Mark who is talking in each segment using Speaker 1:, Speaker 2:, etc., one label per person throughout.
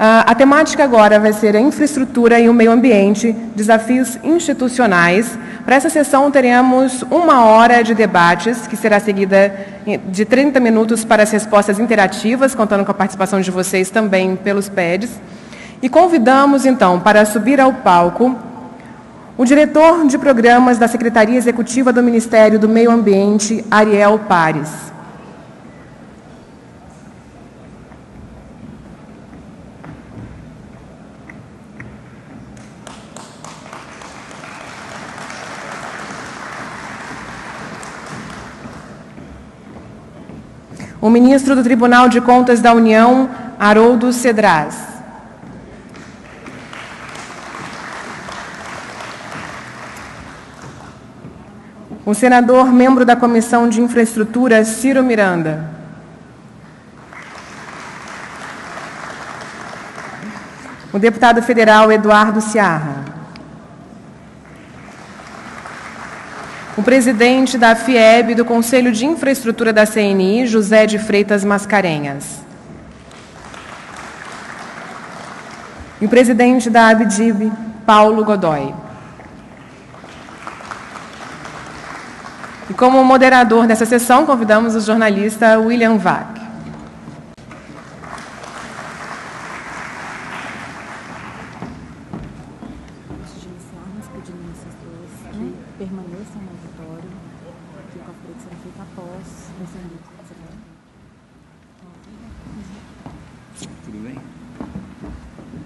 Speaker 1: A temática agora vai ser a infraestrutura e o meio ambiente, desafios institucionais. Para essa sessão teremos 1 hora de debates, que será seguida de 30 minutos para as respostas interativas, contando com a participação de vocês também pelos pads. E convidamos, então, para subir ao palco o diretor de programas da Secretaria Executiva do Ministério do Meio Ambiente, Ariel Pares. O ministro do Tribunal de Contas da União, Haroldo Cedras. O senador, membro da Comissão de Infraestrutura, Ciro Miranda. O deputado federal, Eduardo Ciarra. O presidente da FIEB, do Conselho de Infraestrutura da CNI, José de Freitas Mascarenhas. E o presidente da ABDIB, Paulo Godoy. E como moderador dessa sessão, convidamos o jornalista William Vac.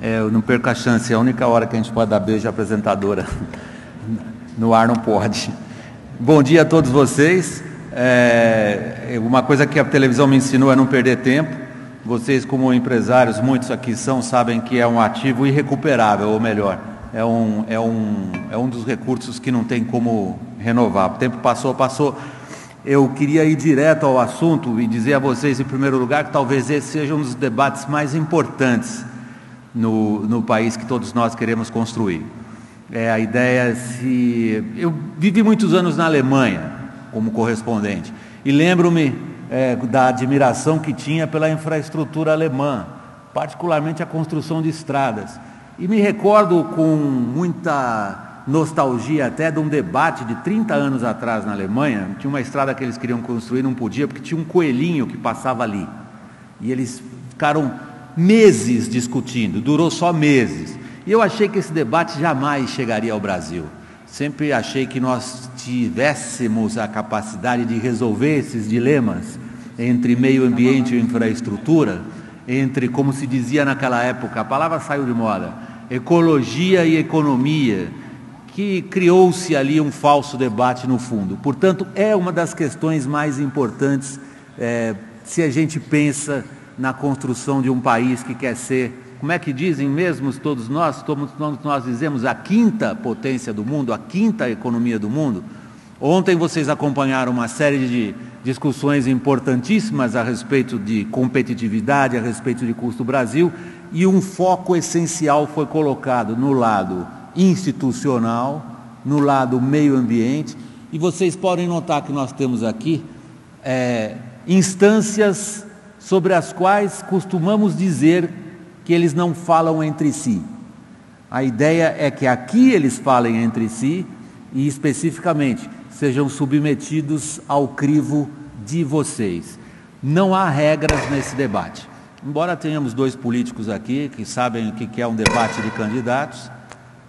Speaker 2: Eu não perco a chance, é a única hora que a gente pode dar beijo à apresentadora. No ar não pode. Bom dia a todos vocês. Uma coisa que a televisão me ensinou é não perder tempo. Vocês, como empresários, muitos aqui sabem que é um ativo irrecuperável, ou melhor, é um dos recursos que não tem como renovar. O tempo passou. Eu queria ir direto ao assunto e dizer a vocês, em primeiro lugar, que talvez esse seja um dos debates mais importantes no país que todos nós queremos construir. A ideia eu vivi muitos anos na Alemanha como correspondente e lembro-me da admiração que tinha pela infraestrutura alemã, particularmente a construção de estradas. E me recordo com muita nostalgia até de um debate de 30 anos atrás na Alemanha. Tinha uma estrada que eles queriam construir, não podia, porque tinha um coelhinho que passava ali. E eles ficaram meses discutindo, durou só meses. E eu achei que esse debate jamais chegaria ao Brasil. Sempre achei que nós tivéssemos a capacidade de resolver esses dilemas entre meio ambiente e infraestrutura, entre, como se dizia naquela época, a palavra saiu de moda, ecologia e economia, que criou-se ali um falso debate no fundo. Portanto, é uma das questões mais importantes se a gente pensa na construção de um país que quer ser, como é que dizem mesmo todos nós dizemos a quinta potência do mundo, a quinta economia do mundo. Ontem vocês acompanharam uma série de discussões importantíssimas a respeito de competitividade, a respeito de custo Brasil, e um foco essencial foi colocado no lado institucional, no lado meio ambiente, e vocês podem notar que nós temos aqui instâncias sobre as quais costumamos dizer que eles não falam entre si. A ideia é que aqui eles falem entre si e, especificamente, sejam submetidos ao crivo de vocês. Não há regras nesse debate. Embora tenhamos dois políticos aqui que sabem o que é um debate de candidatos,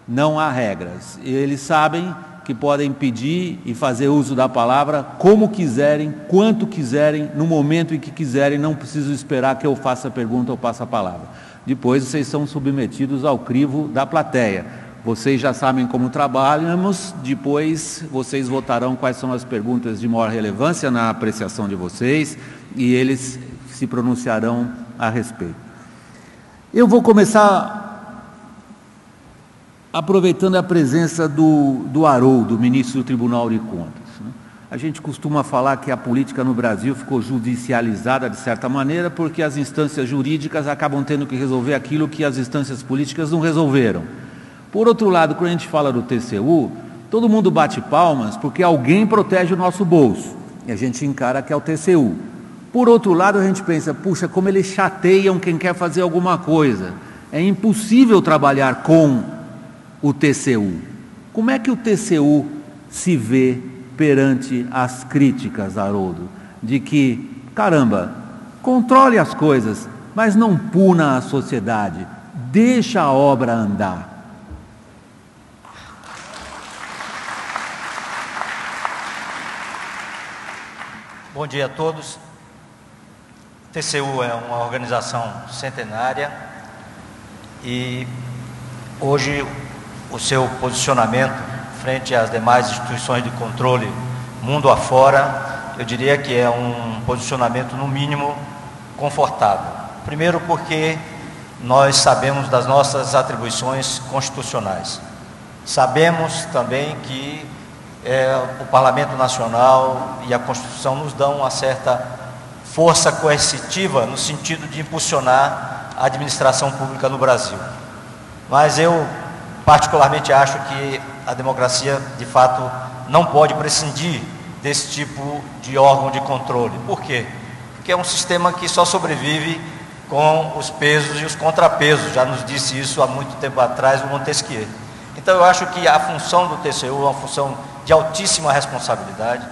Speaker 2: não há regras. Eles sabem que podem pedir e fazer uso da palavra como quiserem, quanto quiserem, no momento em que quiserem, não preciso esperar que eu faça a pergunta ou passe a palavra. Depois vocês são submetidos ao crivo da plateia. Vocês já sabem como trabalhamos, depois vocês votarão quais são as perguntas de maior relevância na apreciação de vocês e eles se pronunciarão a respeito. Eu vou começar aproveitando a presença do Haroldo, ministro do Tribunal de Contas. A gente costuma falar que a política no Brasil ficou judicializada de certa maneira porque as instâncias jurídicas acabam tendo que resolver aquilo que as instâncias políticas não resolveram. Por outro lado, quando a gente fala do TCU, todo mundo bate palmas porque alguém protege o nosso bolso, e a gente encara que é o TCU. Por outro lado, a gente pensa, puxa, como eles chateiam quem quer fazer alguma coisa. é impossível trabalhar com o TCU. Como é que o TCU se vê perante as críticas, Haroldo, de que, caramba, controle as coisas, mas não puna a sociedade, deixa a obra andar?
Speaker 3: Bom dia a todos. O TCU é uma organização centenária e hoje o seu posicionamento frente às demais instituições de controle mundo afora, eu diria que é um posicionamento no mínimo confortável. Primeiro porque nós sabemos das nossas atribuições constitucionais. Sabemos também que o Parlamento Nacional e a Constituição nos dão uma certa força coercitiva no sentido de impulsionar a administração pública no Brasil. Mas eu particularmente acho que a democracia, de fato, não pode prescindir desse tipo de órgão de controle. Por quê? Porque é um sistema que só sobrevive com os pesos e os contrapesos. Já nos disse isso há muito tempo atrás o Montesquieu. Então eu acho que a função do TCU é uma função de altíssima responsabilidade.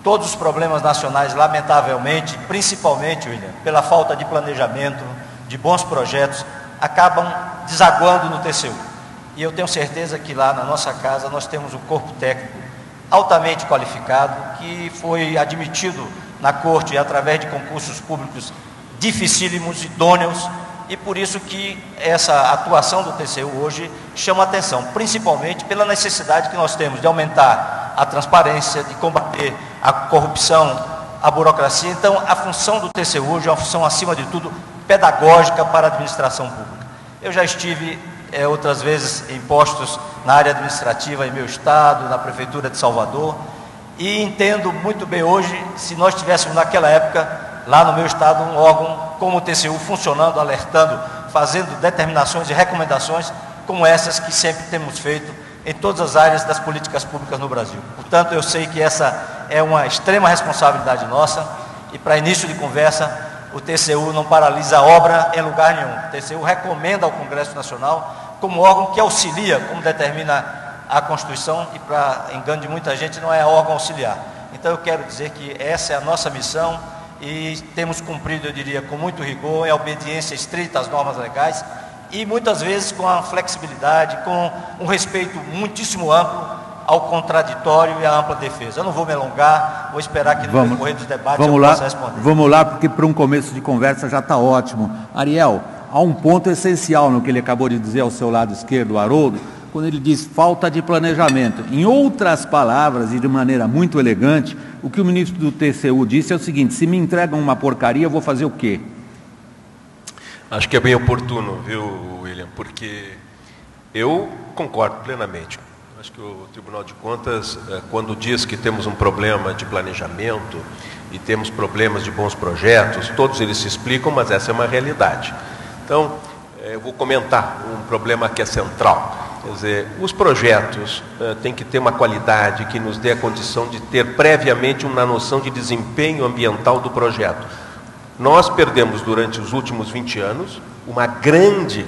Speaker 3: Todos os problemas nacionais, lamentavelmente, principalmente, William, pela falta de planejamento, de bons projetos, acabam desaguando no TCU. E eu tenho certeza que lá na nossa casa nós temos um corpo técnico altamente qualificado, que foi admitido na Corte através de concursos públicos dificílimos, idôneos, e por isso que essa atuação do TCU hoje chama atenção, principalmente pela necessidade que nós temos de aumentar a transparência, de combater a corrupção, a burocracia. Então, a função do TCU hoje é uma função, acima de tudo, pedagógica para a administração pública. Eu já estive outras vezes em postos na área administrativa em meu estado, na Prefeitura de Salvador, e entendo muito bem hoje, se nós tivéssemos naquela época, lá no meu estado, um órgão como o TCU funcionando, alertando, fazendo determinações e recomendações como essas que sempre temos feito em todas as áreas das políticas públicas no Brasil. Portanto, eu sei que essa é uma extrema responsabilidade nossa e, para início de conversa, o TCU não paralisa a obra em lugar nenhum. O TCU recomenda ao Congresso Nacional como órgão que auxilia, como determina a Constituição, e para engano de muita gente não é órgão auxiliar. Então eu quero dizer que essa é a nossa missão e temos cumprido, eu diria, com muito rigor, em obediência estrita às normas legais e muitas vezes com a flexibilidade, com um respeito muitíssimo amplo ao contraditório e à ampla defesa. Eu não vou me alongar, vou esperar que no decorrer dos debates eu possa responder.
Speaker 2: Vamos lá, porque para um começo de conversa já está ótimo. Ariel, há um ponto essencial no que ele acabou de dizer ao seu lado esquerdo, Haroldo, quando ele diz falta de planejamento. Em outras palavras, e de maneira muito elegante, o que o ministro do TCU disse é o seguinte: se me entregam uma porcaria, eu vou fazer o quê?
Speaker 4: Acho que é bem oportuno, viu, William, porque eu concordo plenamente. Acho que o Tribunal de Contas, quando diz que temos um problema de planejamento e temos problemas de bons projetos, todos eles se explicam, mas essa é uma realidade. Então, eu vou comentar um problema que é central. Quer dizer, os projetos têm que ter uma qualidade que nos dê a condição de ter previamente uma noção de desempenho ambiental do projeto. Nós perdemos durante os últimos 20 anos uma grande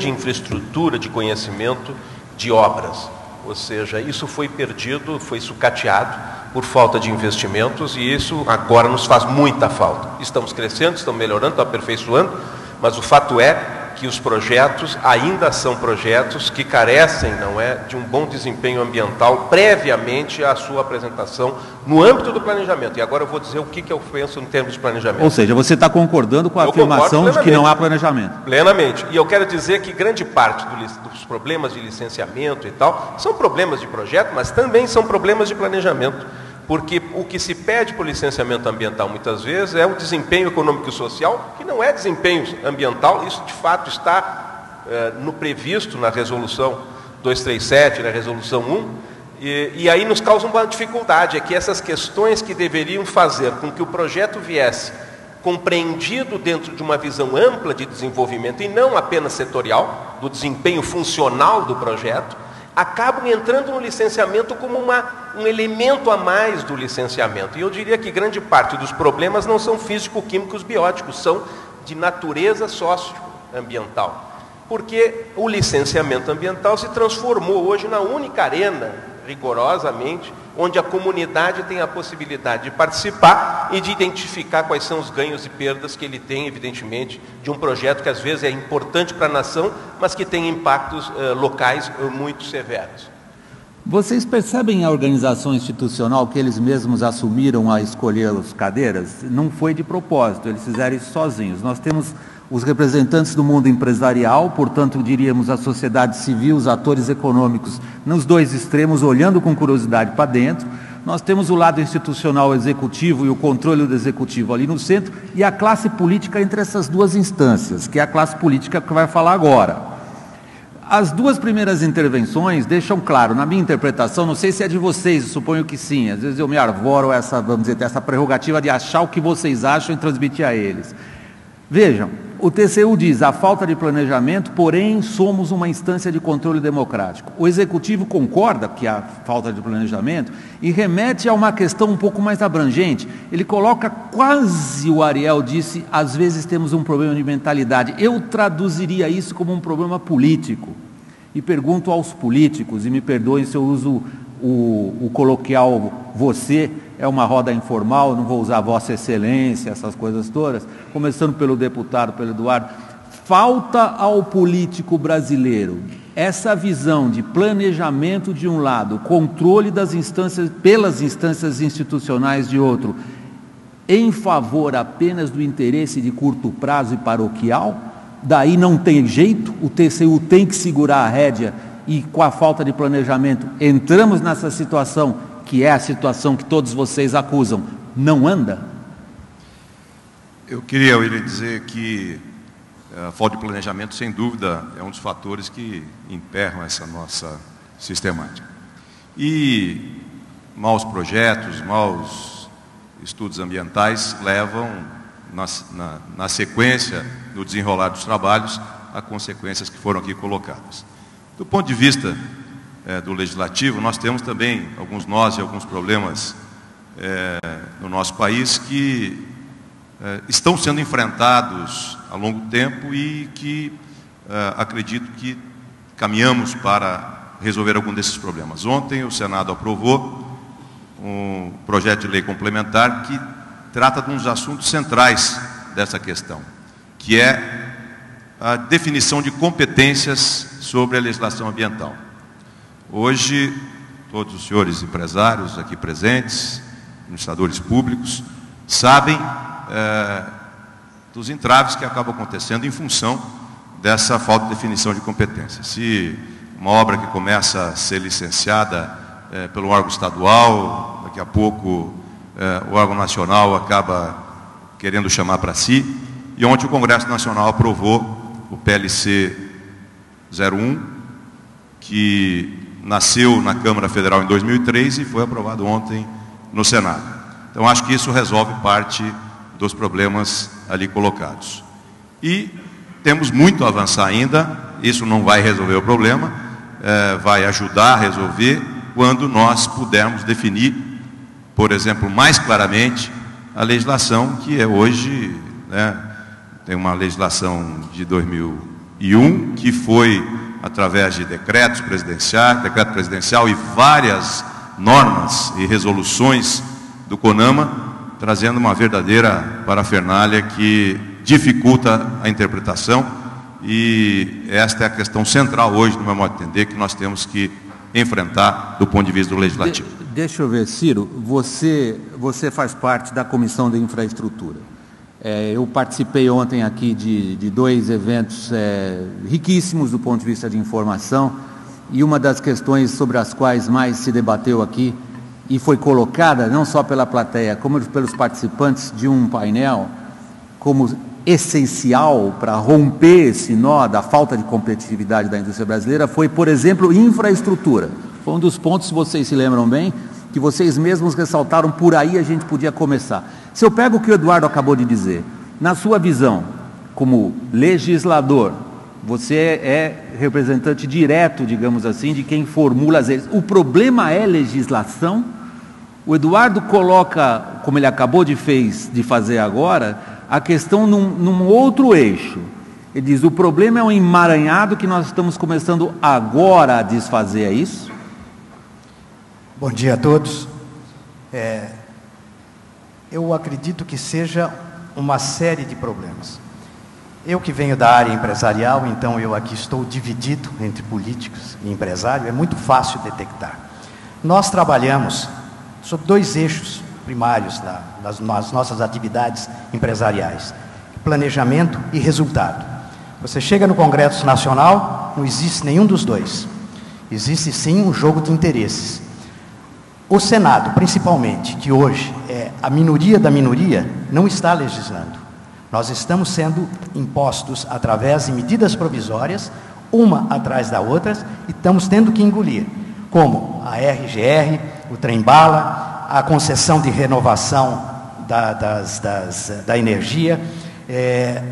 Speaker 4: infraestrutura de conhecimento de obras. Ou seja, isso foi perdido, foi sucateado por falta de investimentos e isso agora nos faz muita falta. Estamos crescendo, estamos melhorando, estamos aperfeiçoando, mas o fato é que os projetos ainda são projetos que carecem, não é, de um bom desempenho ambiental previamente à sua apresentação no âmbito do planejamento. E agora eu vou dizer o que eu penso em termos de planejamento.
Speaker 2: Ou seja, você está concordando com a afirmação de que não há planejamento?
Speaker 4: Plenamente. E eu quero dizer que grande parte dos problemas de licenciamento e tal são problemas de projeto, mas também são problemas de planejamento. Porque o que se pede por licenciamento ambiental muitas vezes é o desempenho econômico e social, que não é desempenho ambiental, isso de fato está no previsto na resolução 237, na resolução 1, e aí nos causa uma dificuldade, é que essas questões que deveriam fazer com que o projeto viesse compreendido dentro de uma visão ampla de desenvolvimento e não apenas setorial, do desempenho funcional do projeto, acabam entrando no licenciamento como um elemento a mais do licenciamento. E eu diria que grande parte dos problemas não são físico-químicos bióticos, são de natureza ambiental? Porque o licenciamento ambiental se transformou hoje na única arena, rigorosamente, onde a comunidade tem a possibilidade de participar e de identificar quais são os ganhos e perdas que ele tem, evidentemente, de um projeto que às vezes é importante para a nação, mas que tem impactos locais muito severos.
Speaker 2: Vocês percebem a organização institucional que eles mesmos assumiram a escolher as cadeiras? Não foi de propósito, eles fizeram isso sozinhos. Nós temos os representantes do mundo empresarial, portanto, diríamos a sociedade civil, os atores econômicos, nos dois extremos, olhando com curiosidade para dentro. Nós temos o lado institucional executivo e o controle do executivo ali no centro, e a classe política entre essas duas instâncias, que é a classe política que vai falar agora. As duas primeiras intervenções deixam claro, na minha interpretação, não sei se é de vocês, suponho que sim, às vezes eu me arvoro essa, vamos dizer, essa prerrogativa de achar o que vocês acham e transmitir a eles. Vejam, o TCU diz, a falta de planejamento, porém somos uma instância de controle democrático. O Executivo concorda que há falta de planejamento e remete a uma questão um pouco mais abrangente. Ele coloca quase, o Ariel disse, às vezes temos um problema de mentalidade. Eu traduziria isso como um problema político. E pergunto aos políticos, e me perdoem se eu uso o coloquial você, é uma roda informal, não vou usar Vossa Excelência, essas coisas todas, começando pelo deputado, pelo Eduardo. Falta ao político brasileiro essa visão de planejamento de um lado, controle das instâncias, pelas instâncias institucionais de outro, em favor apenas do interesse de curto prazo e paroquial. Daí não tem jeito, o TCU tem que segurar a rédea e com a falta de planejamento entramos nessa situação, que é a situação que todos vocês acusam, não anda?
Speaker 5: Eu queria dizer que a falta de planejamento, sem dúvida, é um dos fatores que emperram essa nossa sistemática. E maus projetos, maus estudos ambientais levam, na sequência, no desenrolar dos trabalhos, a consequências que foram aqui colocadas. Do ponto de vista do Legislativo, nós temos também alguns nós e alguns problemas no nosso país que estão sendo enfrentados há longo tempo e que acredito que caminhamos para resolver algum desses problemas. Ontem o Senado aprovou um projeto de lei complementar que trata de um dos assuntos centrais dessa questão, que é a definição de competências sobre a legislação ambiental. Hoje, todos os senhores empresários aqui presentes, administradores públicos, sabem dos entraves que acabam acontecendo em função dessa falta de definição de competência. Se uma obra que começa a ser licenciada pelo órgão estadual, daqui a pouco o órgão nacional acaba querendo chamar para si, e ontem o Congresso Nacional aprovou o PLC 01, que nasceu na Câmara Federal em 2003 e foi aprovado ontem no Senado. Então, acho que isso resolve parte dos problemas ali colocados. E temos muito a avançar ainda, isso não vai resolver o problema, vai ajudar a resolver quando nós pudermos definir, por exemplo, mais claramente a legislação que é hoje, tem uma legislação de 2001 que foi através de decreto presidencial e várias normas e resoluções do CONAMA, trazendo uma verdadeira parafernália que dificulta a interpretação, e esta é a questão central hoje, no meu modo de entender, que nós temos que enfrentar do ponto de vista do Legislativo.
Speaker 2: Deixa eu ver, Ciro, você faz parte da Comissão de Infraestrutura. Eu participei ontem aqui de dois eventos riquíssimos do ponto de vista de informação, e uma das questões sobre as quais mais se debateu aqui e foi colocada, não só pela plateia, como pelos participantes de um painel, como essencial para romper esse nó da falta de competitividade da indústria brasileira, foi, por exemplo, infraestrutura. Foi um dos pontos, se vocês se lembram bem, que vocês mesmos ressaltaram, por aí a gente podia começar. Se eu pego o que o Eduardo acabou de dizer, na sua visão, como legislador, você é representante direto, digamos assim, de quem formula as leis. O problema é legislação? O Eduardo coloca, como ele acabou de fazer agora, a questão num outro eixo. Ele diz, o problema é um emaranhado que nós estamos começando agora a desfazer, é isso?
Speaker 6: Bom dia a todos. Eu acredito que seja uma série de problemas. Eu que venho da área empresarial, então eu aqui estou dividido entre políticos e empresário, é muito fácil detectar. Nós trabalhamos sobre 2 eixos primários nas nossas atividades empresariais: planejamento e resultado. Você chega no Congresso Nacional, não existe nenhum dos dois. Existe sim um jogo de interesses. O Senado, principalmente, que hoje é a minoria da minoria, não está legislando. Nós estamos sendo impostos através de medidas provisórias, uma atrás da outra, e estamos tendo que engolir, como a RGR, o trem-bala, a concessão de renovação da energia.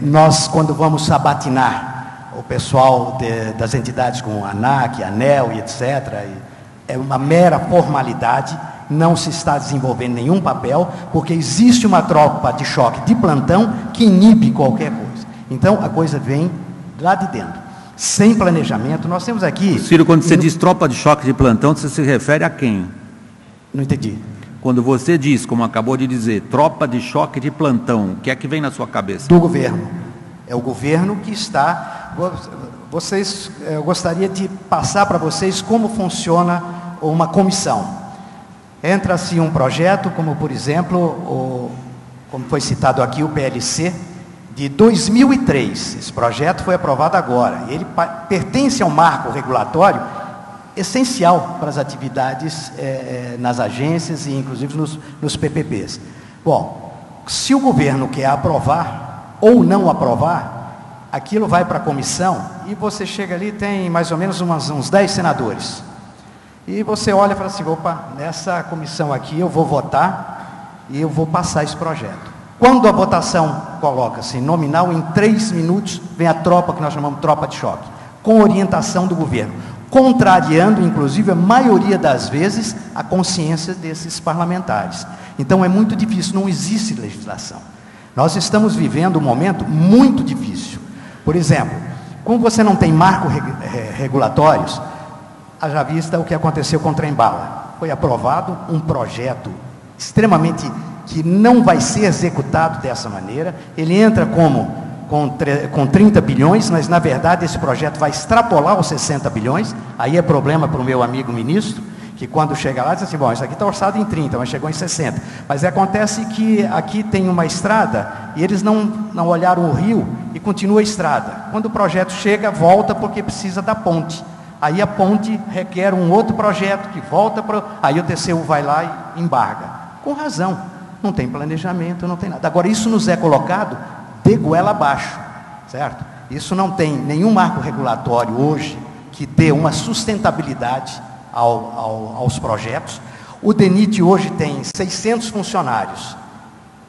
Speaker 6: Nós, quando vamos sabatinar o pessoal das entidades como a ANAC, a ANEEL e etc., é uma mera formalidade, não se está desenvolvendo nenhum papel, porque existe uma tropa de choque de plantão que inibe qualquer coisa. Então, a coisa vem lá de dentro. Sem planejamento, nós temos aqui...
Speaker 2: Ciro, quando você diz tropa de choque de plantão, você se refere a quem?
Speaker 6: Não entendi.
Speaker 2: Quando você diz, como acabou de dizer, tropa de choque de plantão, o que é que vem na sua cabeça?
Speaker 6: Do governo. É o governo que está... eu gostaria de passar para vocês como funciona uma comissão. Entra-se um projeto, como por exemplo, como foi citado aqui, o PLC, de 2003. Esse projeto foi aprovado agora. Ele pertence a um marco regulatório essencial para as atividades nas agências e inclusive nos PPPs. Bom, se o governo quer aprovar ou não aprovar, aquilo vai para a comissão e você chega ali, tem mais ou menos uns 10 senadores. E você olha e fala assim, opa, nessa comissão aqui eu vou votar e eu vou passar esse projeto. Quando a votação coloca-se nominal, em 3 minutos vem a tropa, que nós chamamos de tropa de choque, com orientação do governo, contrariando, inclusive, a maioria das vezes, a consciência desses parlamentares. Então é muito difícil, não existe legislação. Nós estamos vivendo um momento muito difícil. Por exemplo, como você não tem marcos regulatórios, haja vista o que aconteceu com o trem-bala. Foi aprovado um projeto extremamente que não vai ser executado dessa maneira. Ele entra com 30 bilhões, mas na verdade esse projeto vai extrapolar os 60 bilhões. Aí é problema para o meu amigo ministro, que quando chega lá diz assim, bom, isso aqui está orçado em 30, mas chegou em 60. Mas acontece que aqui tem uma estrada e eles não olharam o rio e continua a estrada. Quando o projeto chega, volta porque precisa da ponte. Aí a ponte requer um outro projeto que volta para... Aí o TCU vai lá e embarga. Com razão, não tem planejamento, não tem nada. Agora, isso nos é colocado de goela abaixo, certo? Isso não tem nenhum marco regulatório hoje que dê uma sustentabilidade aos projetos. O DENIT hoje tem 600 funcionários.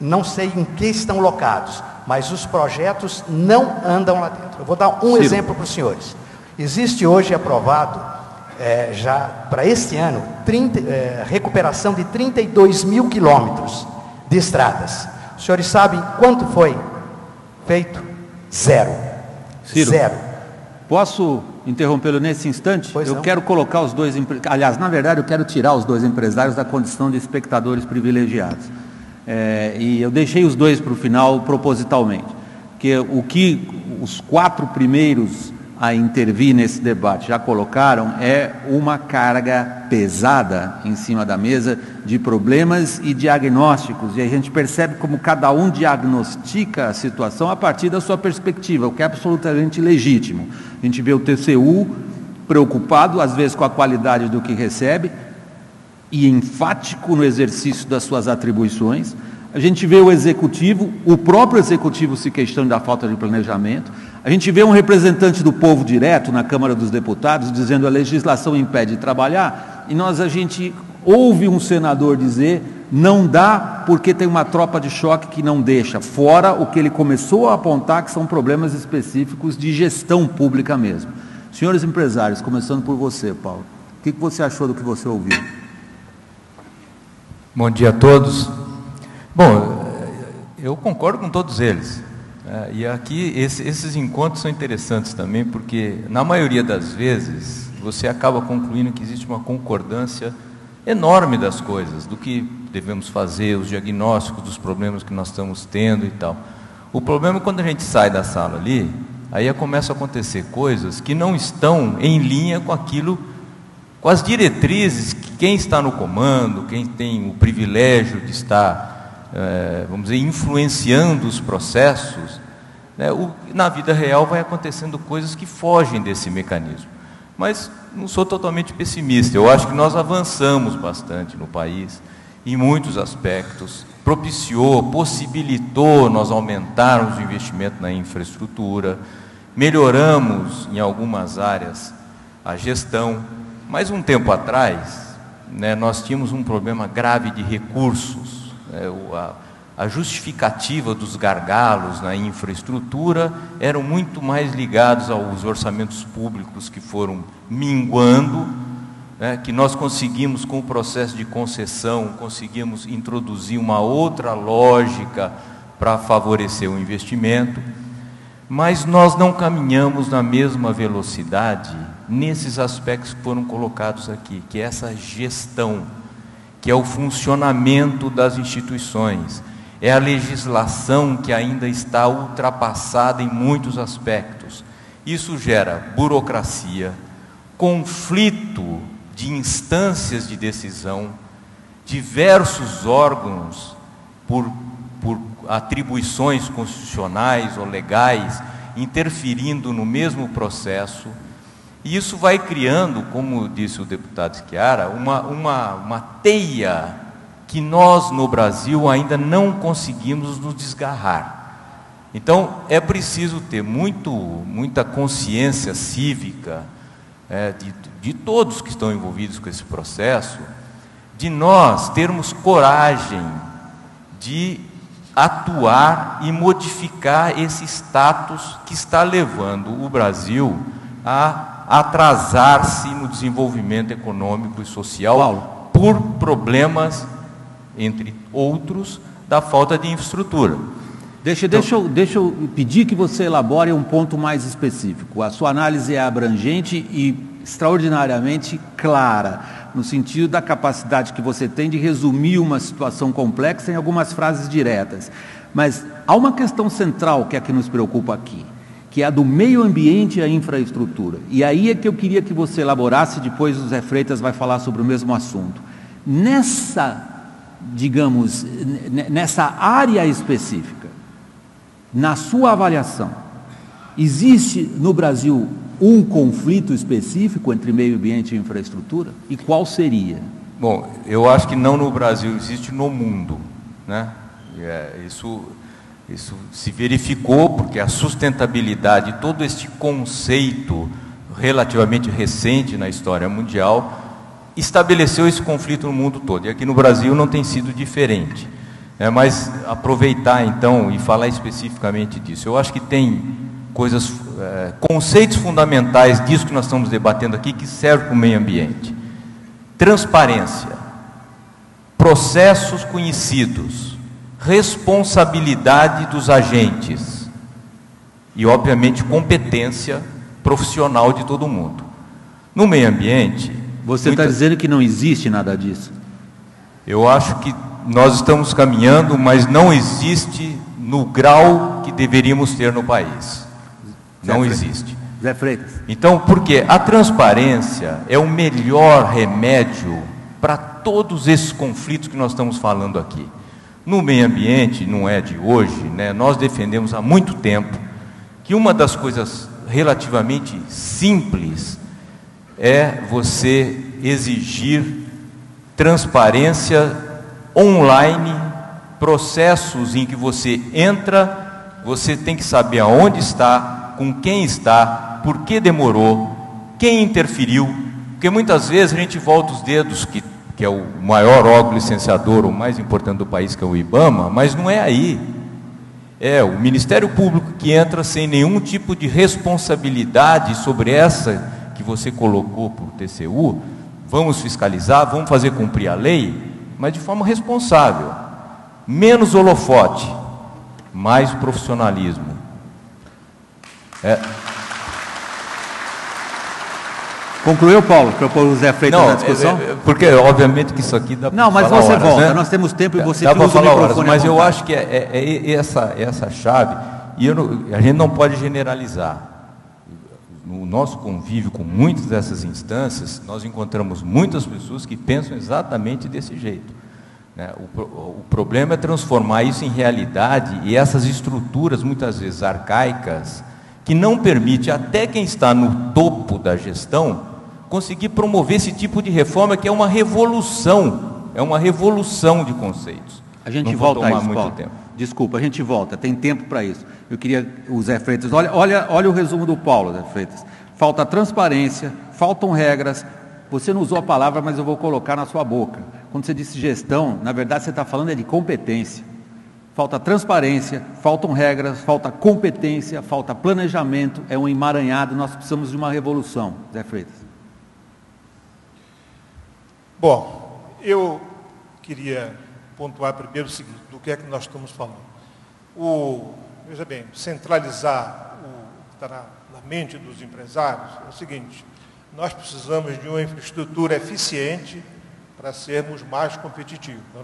Speaker 6: Não sei em que estão locados, mas os projetos não andam lá dentro. Eu vou dar um exemplo para os senhores. Existe hoje aprovado, já para este ano, recuperação de 32 mil quilômetros de estradas. Os senhores sabem quanto foi feito? Zero.
Speaker 2: Ciro,
Speaker 6: zero.
Speaker 2: Posso interrompê-lo nesse instante?
Speaker 6: Pois
Speaker 2: eu
Speaker 6: não.
Speaker 2: quero colocar os dois... Aliás, na verdade, eu quero tirar os dois empresários da condição de espectadores privilegiados. E eu deixei os dois para o final propositalmente. Porque o que os 4 primeiros a intervir nesse debate já colocaram é uma carga pesada em cima da mesa de problemas e diagnósticos, e a gente percebe como cada um diagnostica a situação a partir da sua perspectiva, o que é absolutamente legítimo. A gente vê o TCU preocupado, às vezes, com a qualidade do que recebe e enfático no exercício das suas atribuições. A gente vê o executivo, o próprio executivo se questionando da falta de planejamento. A gente vê um representante do povo direto na Câmara dos Deputados dizendo a legislação impede de trabalhar, e a gente ouve um senador dizer não dá porque tem uma tropa de choque que não deixa, fora o que ele começou a apontar que são problemas específicos de gestão pública mesmo. Senhores empresários, começando por você, Paulo, o que você achou do que você ouviu?
Speaker 7: Bom dia a todos. Bom, eu concordo com todos eles. E aqui esses encontros são interessantes também, porque na maioria das vezes você acaba concluindo que existe uma concordância enorme das coisas, do que devemos fazer, os diagnósticos dos problemas que nós estamos tendo e tal. O problema é quando a gente sai da sala ali, aí começam a acontecer coisas que não estão em linha com aquilo, com as diretrizes que quem está no comando, quem tem o privilégio de estar, vamos dizer, influenciando os processos, né, na vida real vai acontecendo coisas que fogem desse mecanismo. Mas não sou totalmente pessimista, eu acho que nós avançamos bastante no país, em muitos aspectos, possibilitou nós aumentarmos o investimento na infraestrutura, melhoramos em algumas áreas a gestão, mas um tempo atrás, né, nós tínhamos um problema grave de recursos, a justificativa dos gargalos na infraestrutura eram muito mais ligados aos orçamentos públicos que foram minguando, que nós conseguimos, com o processo de concessão, conseguimos introduzir uma outra lógica para favorecer o investimento, mas nós não caminhamos na mesma velocidade nesses aspectos que foram colocados aqui, que é essa gestão, que é o funcionamento das instituições, é a legislação que ainda está ultrapassada em muitos aspectos. Isso gera burocracia, conflito de instâncias de decisão, diversos órgãos por atribuições constitucionais ou legais interferindo no mesmo processo, e isso vai criando, como disse o deputado Schiara, uma teia que nós no Brasil ainda não conseguimos nos desgarrar. Então é preciso ter muita consciência cívica, de todos que estão envolvidos com esse processo, de nós termos coragem de atuar e modificar esse status que está levando o Brasil a atrasar-se no desenvolvimento econômico e social por problemas, entre outros, da falta de infraestrutura.
Speaker 2: Deixa eu pedir que você elabore um ponto mais específico. A sua análise é abrangente e extraordinariamente clara, no sentido da capacidade que você tem de resumir uma situação complexa em algumas frases diretas. Mas há uma questão central que é a que nos preocupa aqui, que é a do meio ambiente e a infraestrutura. E aí é que eu queria que você elaborasse, depois o Zé Freitas vai falar sobre o mesmo assunto. Nessa área específica, na sua avaliação, existe no Brasil um conflito específico entre meio ambiente e infraestrutura? E qual seria?
Speaker 7: Bom, eu acho que não no Brasil, existe no mundo, né? Isso se verificou porque a sustentabilidade, todo este conceito relativamente recente na história mundial, estabeleceu esse conflito no mundo todo, e aqui no Brasil não tem sido diferente. Mas aproveitar então e falar especificamente disso, eu acho que tem coisas, conceitos fundamentais disso que nós estamos debatendo aqui, que servem para o meio ambiente. Transparência, processos conhecidos, responsabilidade dos agentes e, obviamente, competência profissional de todo mundo. No meio ambiente...
Speaker 2: Você está dizendo que não existe nada disso?
Speaker 7: Eu acho que nós estamos caminhando, mas não existe no grau que deveríamos ter no país. Não existe.
Speaker 2: Zé Freitas.
Speaker 7: Então, porque a transparência é o melhor remédio para todos esses conflitos que nós estamos falando aqui. No meio ambiente, não é de hoje, né? Nós defendemos há muito tempo que uma das coisas relativamente simples é você exigir transparência online, processos em que você entra, você tem que saber aonde está, com quem está, por que demorou, quem interferiu, porque muitas vezes a gente volta os dedos, que é o maior órgão licenciador, o mais importante do país, que é o IBAMA, mas não é aí. É o Ministério Público que entra sem nenhum tipo de responsabilidade sobre essa que você colocou para o TCU. Vamos fiscalizar, vamos fazer cumprir a lei, mas de forma responsável. Menos holofote, mais profissionalismo.
Speaker 2: Concluiu, Paulo, para pôr o Zé Freitas na discussão?
Speaker 7: Porque, obviamente, que isso aqui dá para
Speaker 2: Não, mas
Speaker 7: falar
Speaker 2: você
Speaker 7: horas,
Speaker 2: volta,
Speaker 7: né?
Speaker 2: nós temos tempo e você
Speaker 7: dá
Speaker 2: usa o
Speaker 7: falar horas,
Speaker 2: microfone
Speaker 7: mas
Speaker 2: à
Speaker 7: eu
Speaker 2: vontade.
Speaker 7: acho que essa chave, e a gente não pode generalizar. No nosso convívio com muitas dessas instâncias, nós encontramos muitas pessoas que pensam exatamente desse jeito, né? O problema é transformar isso em realidade, e essas estruturas, muitas vezes arcaicas, que não permite até quem está no topo da gestão conseguir promover esse tipo de reforma, que é uma revolução de conceitos.
Speaker 2: A gente
Speaker 7: não
Speaker 2: volta a
Speaker 7: tomar
Speaker 2: isso,
Speaker 7: muito
Speaker 2: Paulo.
Speaker 7: tempo.
Speaker 2: Desculpa, a gente volta, tem tempo para isso. Eu queria, o Zé Freitas, olha o resumo do Paulo, Zé Freitas. Falta transparência, faltam regras. Você não usou a palavra, mas eu vou colocar na sua boca. Quando você disse gestão, na verdade você está falando de competência. Falta transparência, faltam regras, falta competência, falta planejamento, é um emaranhado, nós precisamos de uma revolução. Zé Freitas.
Speaker 8: Bom, eu queria pontuar primeiro o seguinte, do que é que nós estamos falando. Veja bem, centralizar o que está na mente dos empresários é o seguinte: nós precisamos de uma infraestrutura eficiente para sermos mais competitivos. Nós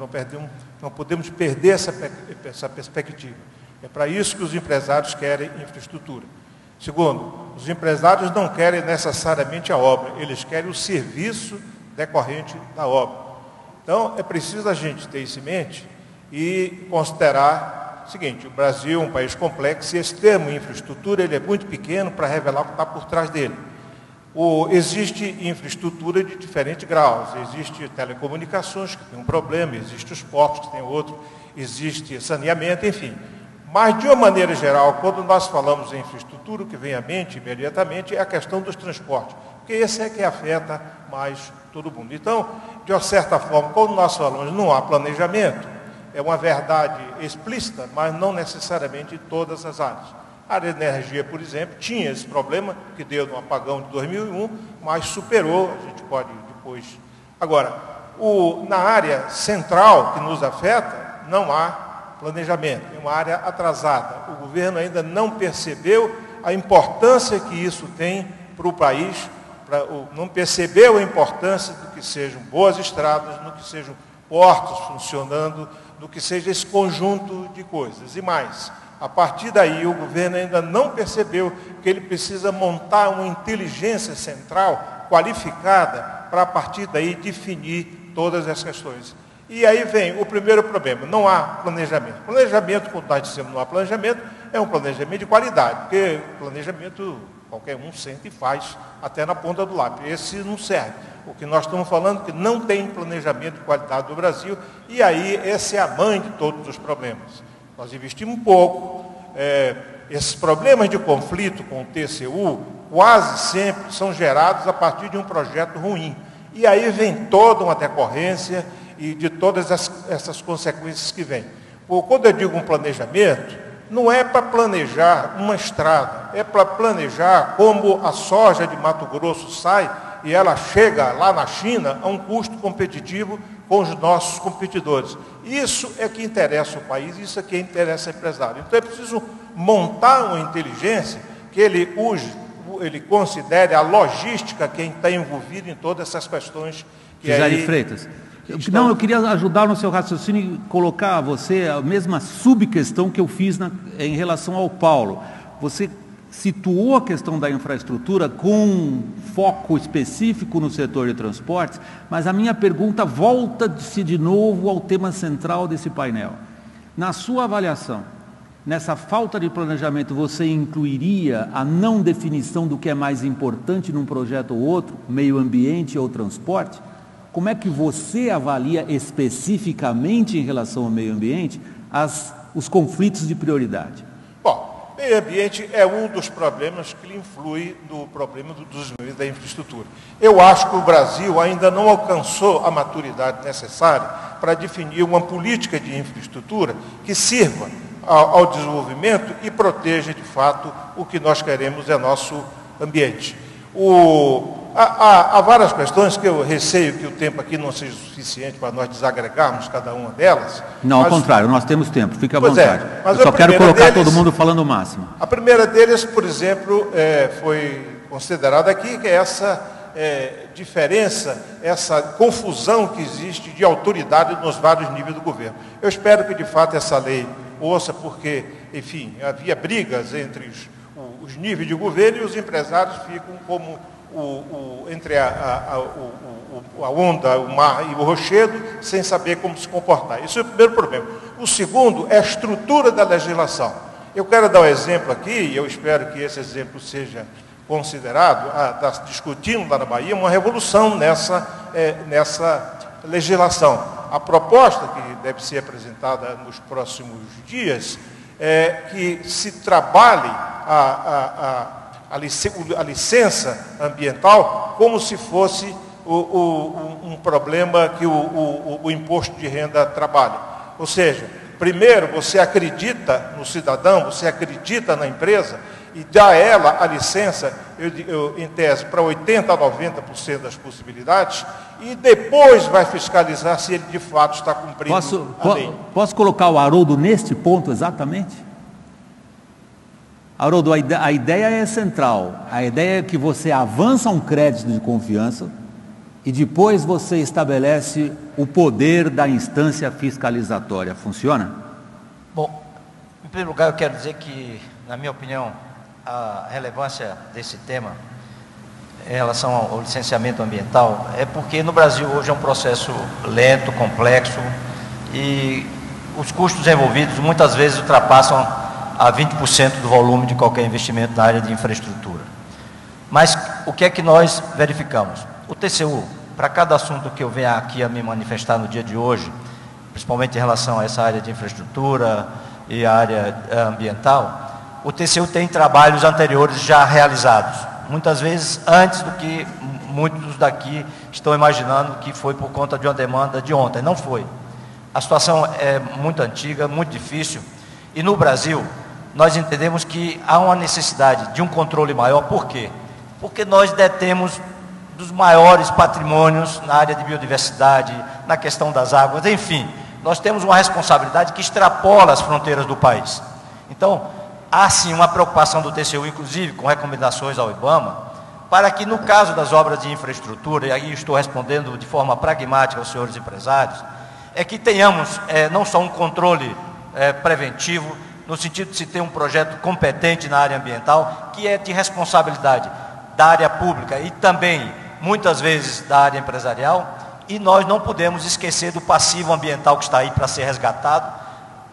Speaker 8: não podemos perder essa perspectiva. É para isso que os empresários querem infraestrutura. Segundo, os empresários não querem necessariamente a obra, eles querem o serviço decorrente da obra. Então, é preciso a gente ter isso em mente e considerar o seguinte: o Brasil é um país complexo e esse termo infraestrutura ele é muito pequeno para revelar o que está por trás dele. Existe infraestrutura de diferentes graus, existe telecomunicações, que tem um problema, existe os portos, que tem outro, existe saneamento, enfim. Mas, de uma maneira geral, quando nós falamos em infraestrutura, o que vem à mente imediatamente é a questão dos transportes, porque esse é que afeta mais todo mundo. Então, de uma certa forma, quando nós falamos não há planejamento, é uma verdade explícita, mas não necessariamente em todas as áreas. A área de energia, por exemplo, tinha esse problema que deu no apagão de 2001, mas superou, a gente pode depois... Agora, na área central que nos afeta, não há planejamento, é uma área atrasada. O governo ainda não percebeu a importância que isso tem para o país, não percebeu a importância do que sejam boas estradas, do que sejam portos funcionando, do que seja esse conjunto de coisas. E mais, a partir daí o governo ainda não percebeu que ele precisa montar uma inteligência central qualificada para a partir daí definir todas essas questões. E aí vem o primeiro problema: não há planejamento. Planejamento, quando nós dizemos não há planejamento, é um planejamento de qualidade, porque planejamento qualquer um sente e faz até na ponta do lápis. Esse não serve. O que nós estamos falando é que não tem planejamento de qualidade do Brasil, e aí essa é a mãe de todos os problemas. Nós investimos pouco, esses problemas de conflito com o TCU quase sempre são gerados a partir de um projeto ruim. E aí vem toda uma decorrência e de todas essas consequências que vêm. Quando eu digo um planejamento, não é para planejar uma estrada, é para planejar como a soja de Mato Grosso sai e ela chega lá na China a um custo competitivo com os nossos competidores. Isso é que interessa o país, isso é que interessa o empresário. Então é preciso montar uma inteligência que ele considere a logística quem está envolvido em todas essas questões que
Speaker 2: Gisele Freitas. Não, eu queria ajudar no seu raciocínio e colocar a você a mesma subquestão que eu fiz em relação ao Paulo. Você situou a questão da infraestrutura com foco específico no setor de transportes, mas a minha pergunta volta-se de novo ao tema central desse painel. Na sua avaliação, nessa falta de planejamento, você incluiria a não definição do que é mais importante num projeto ou outro, meio ambiente ou transporte? Como é que você avalia especificamente em relação ao meio ambiente os conflitos de prioridade?
Speaker 8: Bom, meio ambiente é um dos problemas que influi no problema do desenvolvimento da infraestrutura. Eu acho que o Brasil ainda não alcançou a maturidade necessária para definir uma política de infraestrutura que sirva ao desenvolvimento e proteja, de fato, o que nós queremos é nosso ambiente. Há várias questões que eu receio que o tempo aqui não seja suficiente para nós desagregarmos cada uma delas.
Speaker 2: Não, ao contrário, nós temos tempo, fica à vontade.
Speaker 8: Mas
Speaker 2: eu só quero colocar todo mundo falando o máximo.
Speaker 8: A primeira deles, por exemplo, foi considerada aqui, que é essa diferença, essa confusão que existe de autoridade nos vários níveis do governo. Eu espero que, de fato, essa lei ouça, porque, enfim, havia brigas entre os níveis de governo e os empresários ficam como entre a onda, o mar e o rochedo, sem saber como se comportar. Isso é o primeiro problema. O segundo é a estrutura da legislação. Eu quero dar um exemplo aqui, e eu espero que esse exemplo seja considerado, está discutindo lá na Bahia, uma revolução nessa legislação. A proposta que deve ser apresentada nos próximos dias é que se trabalhe a licença ambiental como se fosse um problema que o imposto de renda trabalha. Ou seja, primeiro você acredita no cidadão, você acredita na empresa e dá a ela a licença, em tese, para 80% a 90% das possibilidades, e depois vai fiscalizar se ele de fato está cumprindo a lei.
Speaker 2: Posso colocar o Haroldo neste ponto exatamente? Haroldo, a ideia é central. A ideia é que você avança um crédito de confiança e depois você estabelece o poder da instância fiscalizatória. Funciona?
Speaker 3: Bom, em primeiro lugar eu quero dizer que, na minha opinião, a relevância desse tema em relação ao licenciamento ambiental é porque no Brasil hoje é um processo lento, complexo e os custos envolvidos muitas vezes ultrapassam a 20% do volume de qualquer investimento na área de infraestrutura. Mas o que é que nós verificamos? O TCU, para cada assunto que eu venha aqui a me manifestar no dia de hoje, principalmente em relação a essa área de infraestrutura e a área ambiental, o TCU tem trabalhos anteriores já realizados, muitas vezes antes do que muitos daqui estão imaginando que foi por conta de uma demanda de ontem. Não foi. A situação é muito antiga, muito difícil, e no Brasil nós entendemos que há uma necessidade de um controle maior. Por quê? Porque nós detemos dos maiores patrimônios na área de biodiversidade, na questão das águas, enfim, nós temos uma responsabilidade que extrapola as fronteiras do país. Então, há sim uma preocupação do TCU, inclusive com recomendações ao IBAMA, para que no caso das obras de infraestrutura, e aí estou respondendo de forma pragmática aos senhores empresários, é que tenhamos não só um controle preventivo, no sentido de se ter um projeto competente na área ambiental, que é de responsabilidade da área pública e também, muitas vezes, da área empresarial, e nós não podemos esquecer do passivo ambiental que está aí para ser resgatado,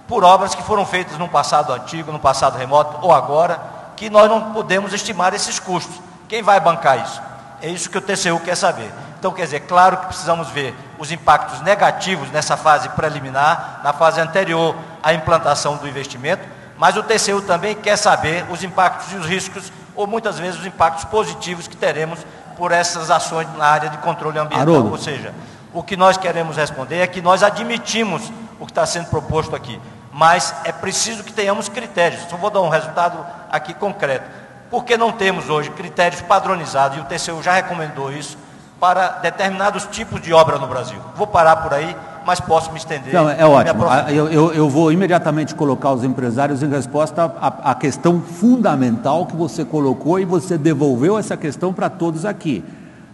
Speaker 3: por obras que foram feitas no passado antigo, no passado remoto ou agora, que nós não podemos estimar esses custos. Quem vai bancar isso? É isso que o TCU quer saber. Então, quer dizer, claro que precisamos ver os impactos negativos nessa fase preliminar, na fase anterior à implantação do investimento, mas o TCU também quer saber os impactos e os riscos, ou muitas vezes os impactos positivos que teremos por essas ações na área de controle ambiental. Haroldo. Ou seja, o que nós queremos responder é que nós admitimos o que está sendo proposto aqui, mas é preciso que tenhamos critérios. Só vou dar um resultado aqui concreto. Porque não temos hoje critérios padronizados, e o TCU já recomendou isso, para determinados tipos de obra no Brasil. Vou parar por aí, mas posso me estender.
Speaker 2: Não, é ótimo. Eu vou imediatamente colocar os empresários em resposta à questão fundamental que você colocou, e você devolveu essa questão para todos aqui.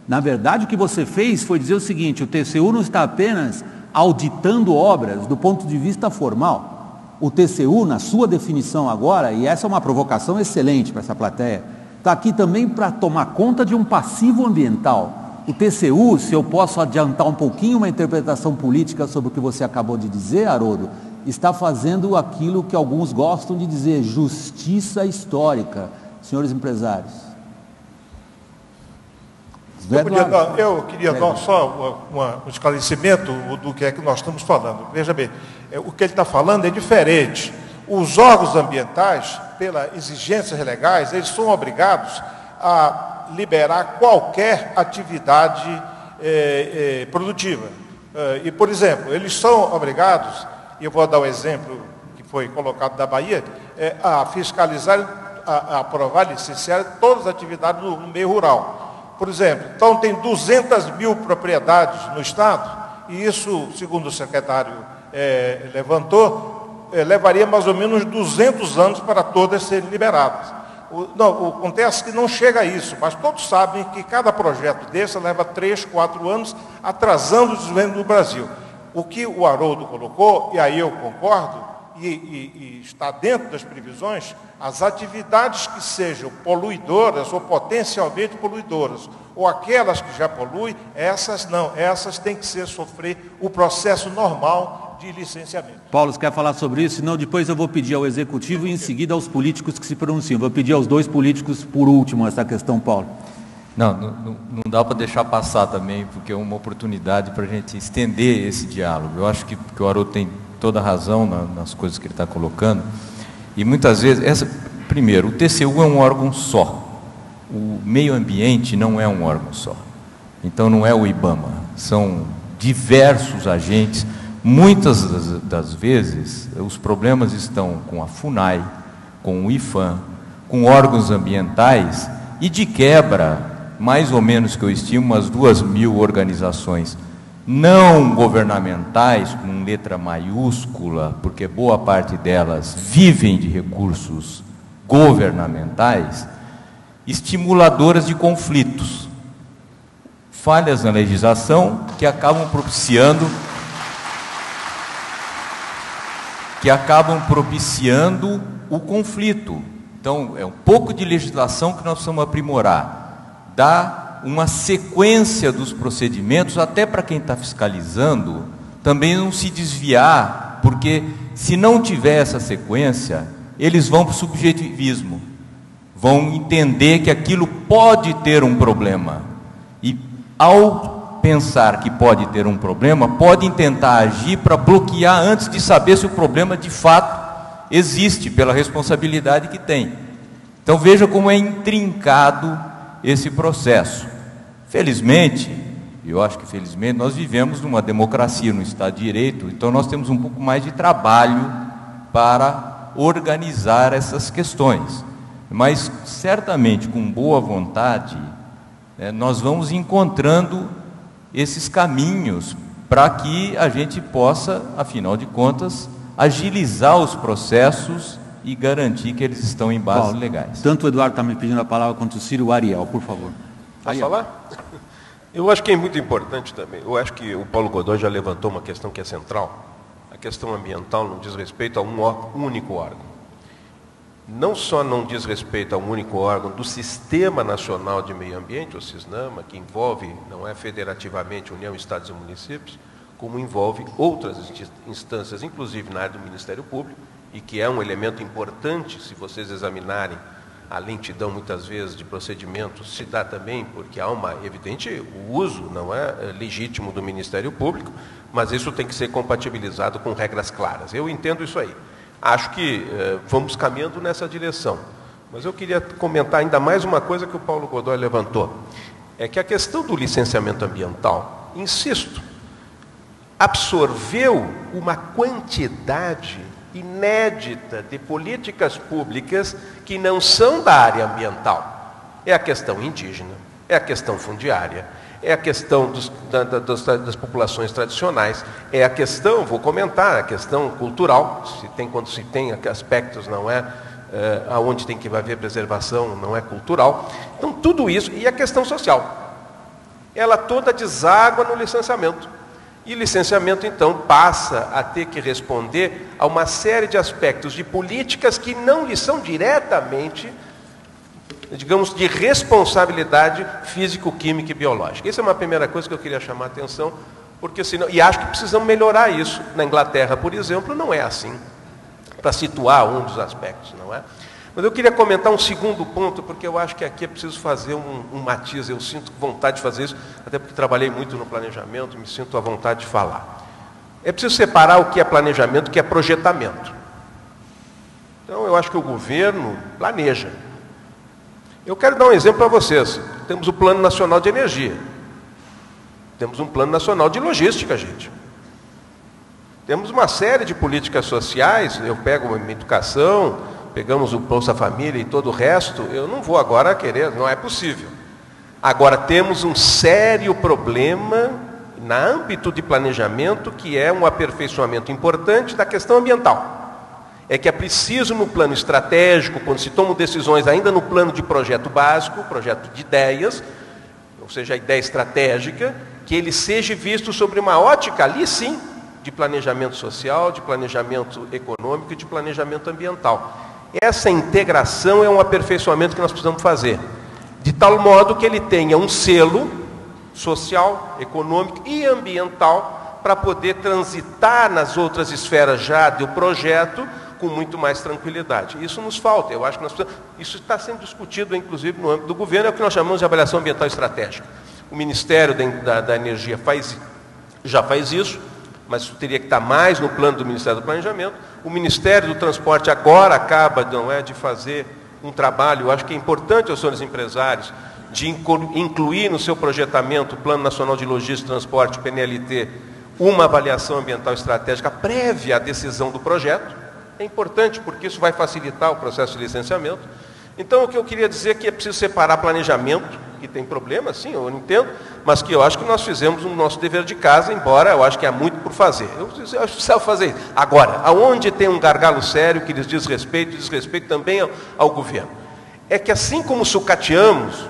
Speaker 2: Na verdade, o que você fez foi dizer o seguinte: o TCU não está apenas auditando obras do ponto de vista formal. O TCU, na sua definição agora, e essa é uma provocação excelente para essa plateia, está aqui também para tomar conta de um passivo ambiental. O TCU, se eu posso adiantar um pouquinho uma interpretação política sobre o que você acabou de dizer, Haroldo, está fazendo aquilo que alguns gostam de dizer, justiça histórica. Senhores empresários.
Speaker 8: Eu queria dar só um esclarecimento do que é que nós estamos falando. Veja bem, o que ele está falando é diferente. Os órgãos ambientais, pelas exigências legais, eles são obrigados a liberar qualquer atividade produtiva. E, por exemplo, eles são obrigados, e eu vou dar um exemplo que foi colocado da Bahia, a fiscalizar a aprovar, licenciar todas as atividades no meio rural. Por exemplo, então tem 200 mil propriedades no Estado, e isso, segundo o secretário levantou, levaria mais ou menos 200 anos para todas serem liberadas. Acontece que não chega a isso, mas todos sabem que cada projeto desse leva 3, 4 anos, atrasando o desenvolvimento do Brasil. O que o Haroldo colocou, e aí eu concordo, e está dentro das previsões, as atividades que sejam poluidoras ou potencialmente poluidoras, ou aquelas que já poluem, essas não, essas têm que sofrer o processo normal de licenciamento.
Speaker 2: Paulo, você quer falar sobre isso? Senão depois eu vou pedir ao Executivo e em seguida aos políticos que se pronunciam. Vou pedir aos dois políticos por último essa questão, Paulo.
Speaker 7: Não dá para deixar passar também, porque é uma oportunidade para a gente estender esse diálogo. Eu acho que o Haroldo tem toda a razão nas coisas que ele está colocando. E muitas vezes, primeiro, o TCU é um órgão só. O meio ambiente não é um órgão só. Então não é o IBAMA, são diversos agentes. Muitas das vezes, os problemas estão com a FUNAI, com o IFAM, com órgãos ambientais e, de quebra, mais ou menos que eu estimo, umas 2.000 organizações não governamentais, com letra maiúscula, porque boa parte delas vivem de recursos governamentais, estimuladoras de conflitos, falhas na legislação que acabam propiciando o conflito. Então, é um pouco de legislação que nós precisamos aprimorar, dar uma sequência dos procedimentos, até para quem está fiscalizando, também não se desviar, porque se não tiver essa sequência, eles vão para o subjetivismo, vão entender que aquilo pode ter um problema, e ao pensar que pode ter um problema, podem tentar agir para bloquear antes de saber se o problema de fato existe, pela responsabilidade que tem. Então veja como é intrincado esse processo. Felizmente, eu acho que felizmente, nós vivemos numa democracia, no Estado de Direito, então nós temos um pouco mais de trabalho para organizar essas questões. Mas certamente, com boa vontade, nós vamos encontrando esses caminhos para que a gente possa, afinal de contas, agilizar os processos e garantir que eles estão em bases legais.
Speaker 2: Tanto o Eduardo está me pedindo a palavra quanto o Ciro. O Ariel, por favor.
Speaker 4: Posso falar? Eu acho que é muito importante também. Eu acho que o Paulo Godoy já levantou uma questão que é central. A questão ambiental não diz respeito a um único órgão. Não só não diz respeito a um único órgão do Sistema Nacional de Meio Ambiente, o SISNAMA, que envolve, não é federativamente, União, Estados e Municípios, como envolve outras instâncias, inclusive na área do Ministério Público, e que é um elemento importante, se vocês examinarem a lentidão, muitas vezes, de procedimentos, se dá também porque há uma evidente, o uso não é legítimo do Ministério Público, mas isso tem que ser compatibilizado com regras claras. Eu entendo isso aí. Acho que vamos caminhando nessa direção. Mas eu queria comentar ainda mais uma coisa que o Paulo Godoy levantou. É que a questão do licenciamento ambiental, insisto, absorveu uma quantidade inédita de políticas públicas que não são da área ambiental. É a questão indígena, é a questão fundiária, é a questão das populações tradicionais, é a questão, vou comentar, a questão cultural, quando se tem aspectos, não é, aonde tem que haver preservação, não é cultural. Então, tudo isso, e a questão social, ela toda deságua no licenciamento. E licenciamento, então, passa a ter que responder a uma série de aspectos de políticas que não lhe são diretamente, digamos, de responsabilidade físico-química e biológica. Essa é uma primeira coisa que eu queria chamar a atenção, porque senão, e acho que precisamos melhorar isso. Na Inglaterra, por exemplo, não é assim, para situar um dos aspectos, não é? Mas eu queria comentar um segundo ponto, porque eu acho que aqui é preciso fazer um matiz. Eu sinto vontade de fazer isso, até porque trabalhei muito no planejamento, me sinto à vontade de falar. É preciso separar o que é planejamento e o que é projetamento. Então, eu acho que o governo planeja. Eu quero dar um exemplo para vocês. Temos o Plano Nacional de Energia. Temos um Plano Nacional de Logística, gente. Temos uma série de políticas sociais, eu pego uma educação, pegamos o Bolsa Família e todo o resto, eu não vou agora querer, não é possível. Agora, temos um sério problema no âmbito de planejamento, que é um aperfeiçoamento importante da questão ambiental. É que é preciso, no plano estratégico, quando se tomam decisões ainda no plano de projeto básico, projeto de ideias, ou seja, a ideia estratégica, que ele seja visto sobre uma ótica, ali sim, de planejamento social, de planejamento econômico e de planejamento ambiental. Essa integração é um aperfeiçoamento que nós precisamos fazer, de tal modo que ele tenha um selo social, econômico e ambiental para poder transitar nas outras esferas já do projeto com muito mais tranquilidade. Isso nos falta, eu acho que nós precisamos, isso está sendo discutido, inclusive, no âmbito do governo, é o que nós chamamos de avaliação ambiental estratégica. O Ministério da Energia já faz isso, mas isso teria que estar mais no plano do Ministério do Planejamento. O Ministério do Transporte agora acaba, de fazer um trabalho, eu acho que é importante aos senhores empresários, de incluir no seu projetamento, o Plano Nacional de Logística e Transporte, PNLT, uma avaliação ambiental estratégica prévia à decisão do projeto. É importante porque isso vai facilitar o processo de licenciamento. Então, o que eu queria dizer é que é preciso separar planejamento, que tem problema, sim, eu entendo, mas que eu acho que nós fizemos o nosso dever de casa, embora eu acho que há muito por fazer. Eu acho que precisa fazer isso. Agora, aonde tem um gargalo sério que lhes diz respeito também ao governo, é que assim como sucateamos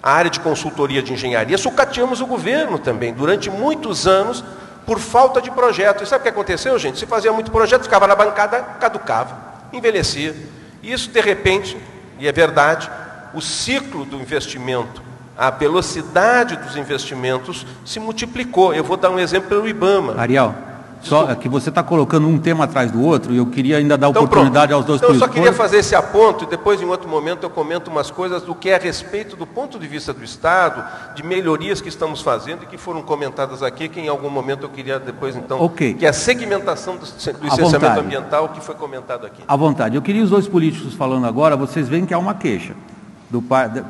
Speaker 4: a área de consultoria de engenharia, sucateamos o governo também, durante muitos anos, por falta de projeto. E sabe o que aconteceu, gente? Se fazia muito projeto, ficava na bancada, caducava, envelhecia. E isso, de repente, e é verdade, o ciclo do investimento, a velocidade dos investimentos se multiplicou. Eu vou dar um exemplo pelo IBAMA.
Speaker 2: Ariel, só que você está colocando um tema atrás do outro e eu queria ainda dar oportunidade aos dois.
Speaker 4: Então, eu só queria fazer esse aponto e depois, em outro momento, eu comento umas coisas do que é a respeito do ponto de vista do Estado, de melhorias que estamos fazendo e que foram comentadas aqui, que em algum momento eu queria depois, então, que é a segmentação do licenciamento ambiental que foi comentado aqui.
Speaker 2: À vontade. Eu queria os dois políticos falando agora, vocês veem que há uma queixa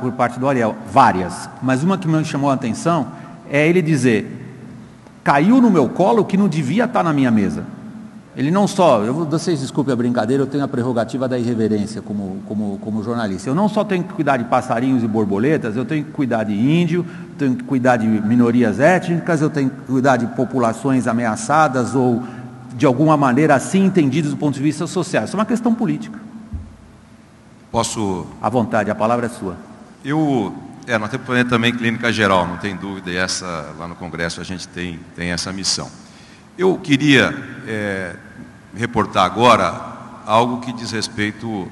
Speaker 2: por parte do Ariel, várias, mas uma que me chamou a atenção é ele dizer: caiu no meu colo o que não devia estar na minha mesa. Ele não só, vocês desculpem a brincadeira, eu tenho a prerrogativa da irreverência como jornalista. Eu não só tenho que cuidar de passarinhos e borboletas, eu tenho que cuidar de índio, tenho que cuidar de minorias étnicas, eu tenho que cuidar de populações ameaçadas ou de alguma maneira assim entendidas do ponto de vista social. Isso é uma questão política.
Speaker 5: Posso...
Speaker 2: À vontade, a palavra é sua.
Speaker 5: Nós temos também clínica geral, não tem dúvida, e essa, lá no Congresso a gente tem essa missão. Eu queria reportar agora algo que diz respeito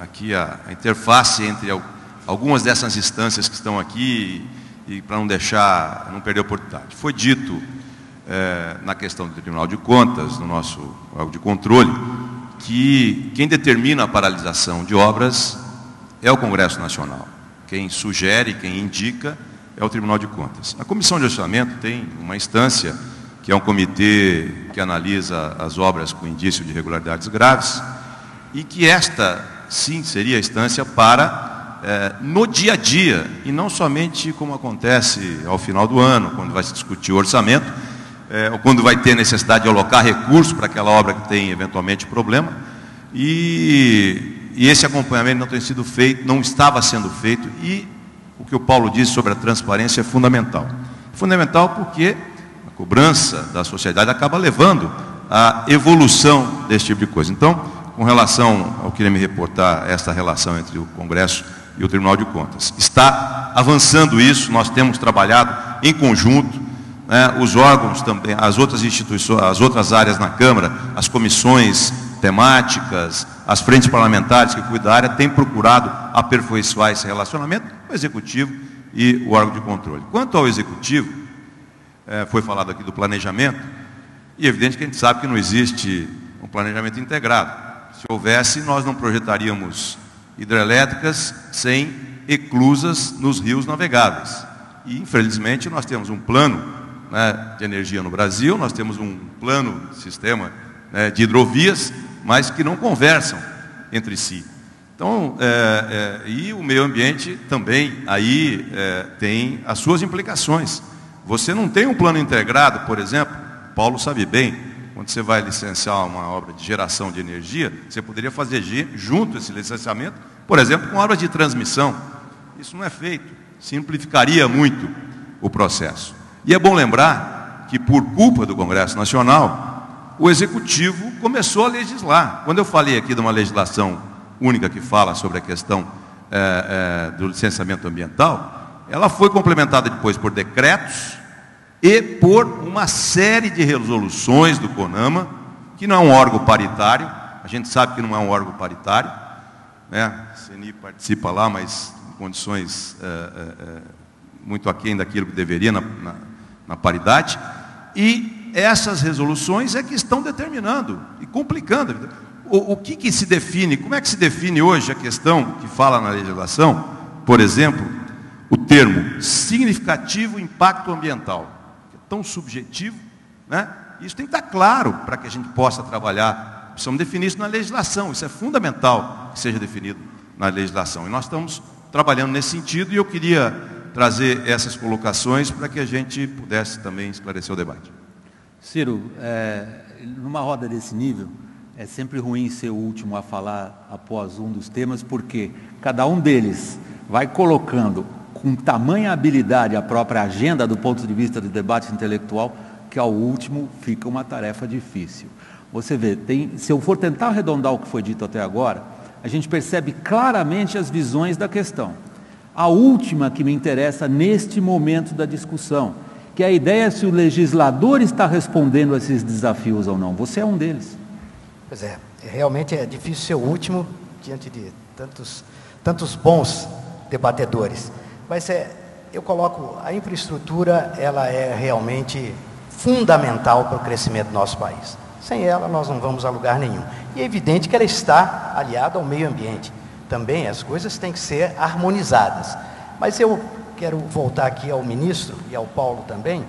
Speaker 5: aqui à interface entre algumas dessas instâncias que estão aqui e para não perder a oportunidade. Foi dito na questão do Tribunal de Contas, no nosso órgão de controle, que quem determina a paralisação de obras é o Congresso Nacional. Quem sugere, quem indica é o Tribunal de Contas. A Comissão de Orçamento tem uma instância, que é um comitê que analisa as obras com indício de irregularidades graves, e que esta, sim, seria a instância para, no dia a dia, e não somente como acontece ao final do ano, quando vai se discutir o orçamento, ou quando vai ter necessidade de alocar recursos para aquela obra que tem eventualmente problema, e esse acompanhamento não tem sido feito, não estava sendo feito, e o que o Paulo disse sobre a transparência é fundamental. Fundamental porque a cobrança da sociedade acaba levando à evolução desse tipo de coisa. Então, com relação ao que queria me reportar, esta relação entre o Congresso e o Tribunal de Contas, está avançando isso, nós temos trabalhado em conjunto, os órgãos também, as outras instituições, as outras áreas na Câmara, as comissões temáticas, as frentes parlamentares que cuidam da área, têm procurado aperfeiçoar esse relacionamento, o Executivo e o órgão de controle. Quanto ao Executivo, foi falado aqui do planejamento, e é evidente que a gente sabe que não existe um planejamento integrado. Se houvesse, nós não projetaríamos hidrelétricas sem eclusas nos rios navegáveis. E, infelizmente, nós temos um plano de energia no Brasil, nós temos um plano de sistema de hidrovias, mas que não conversam entre si. Então, e o meio ambiente também aí tem as suas implicações. Você não tem um plano integrado, por exemplo, Paulo sabe bem, quando você vai licenciar uma obra de geração de energia, você poderia fazer junto esse licenciamento, por exemplo, com obras de transmissão. Isso não é feito, simplificaria muito o processo. E é bom lembrar que, por culpa do Congresso Nacional, o Executivo começou a legislar. Quando eu falei aqui de uma legislação única que fala sobre a questão do licenciamento ambiental, ela foi complementada depois por decretos e por uma série de resoluções do CONAMA, que não é um órgão paritário, a gente sabe que não é um órgão paritário, né? A CNI participa lá, mas em condições muito aquém daquilo que deveria na paridade, e essas resoluções é que estão determinando e complicando a vida. O que se define, como é que se define hoje a questão que fala na legislação, por exemplo, o termo significativo impacto ambiental, que é tão subjetivo, né? Isso tem que estar claro para que a gente possa trabalhar. Precisamos definir isso na legislação, isso é fundamental que seja definido na legislação. E nós estamos trabalhando nesse sentido e eu queria trazer essas colocações para que a gente pudesse também esclarecer o debate.
Speaker 2: Ciro, numa roda desse nível, é sempre ruim ser o último a falar após um dos temas, porque cada um deles vai colocando com tamanha habilidade a própria agenda do ponto de vista do debate intelectual, que ao último fica uma tarefa difícil. Você vê, se eu for tentar arredondar o que foi dito até agora, a gente percebe claramente as visões da questão. A última que me interessa neste momento da discussão, que é a ideia se o legislador está respondendo a esses desafios ou não. Você é um deles.
Speaker 6: Pois é, realmente é difícil ser o último diante de tantos bons debatedores. Mas eu coloco, a infraestrutura, ela é realmente fundamental para o crescimento do nosso país. Sem ela, nós não vamos a lugar nenhum. E é evidente que ela está aliada ao meio ambiente. Também as coisas têm que ser harmonizadas. Mas eu quero voltar aqui ao ministro e ao Paulo também,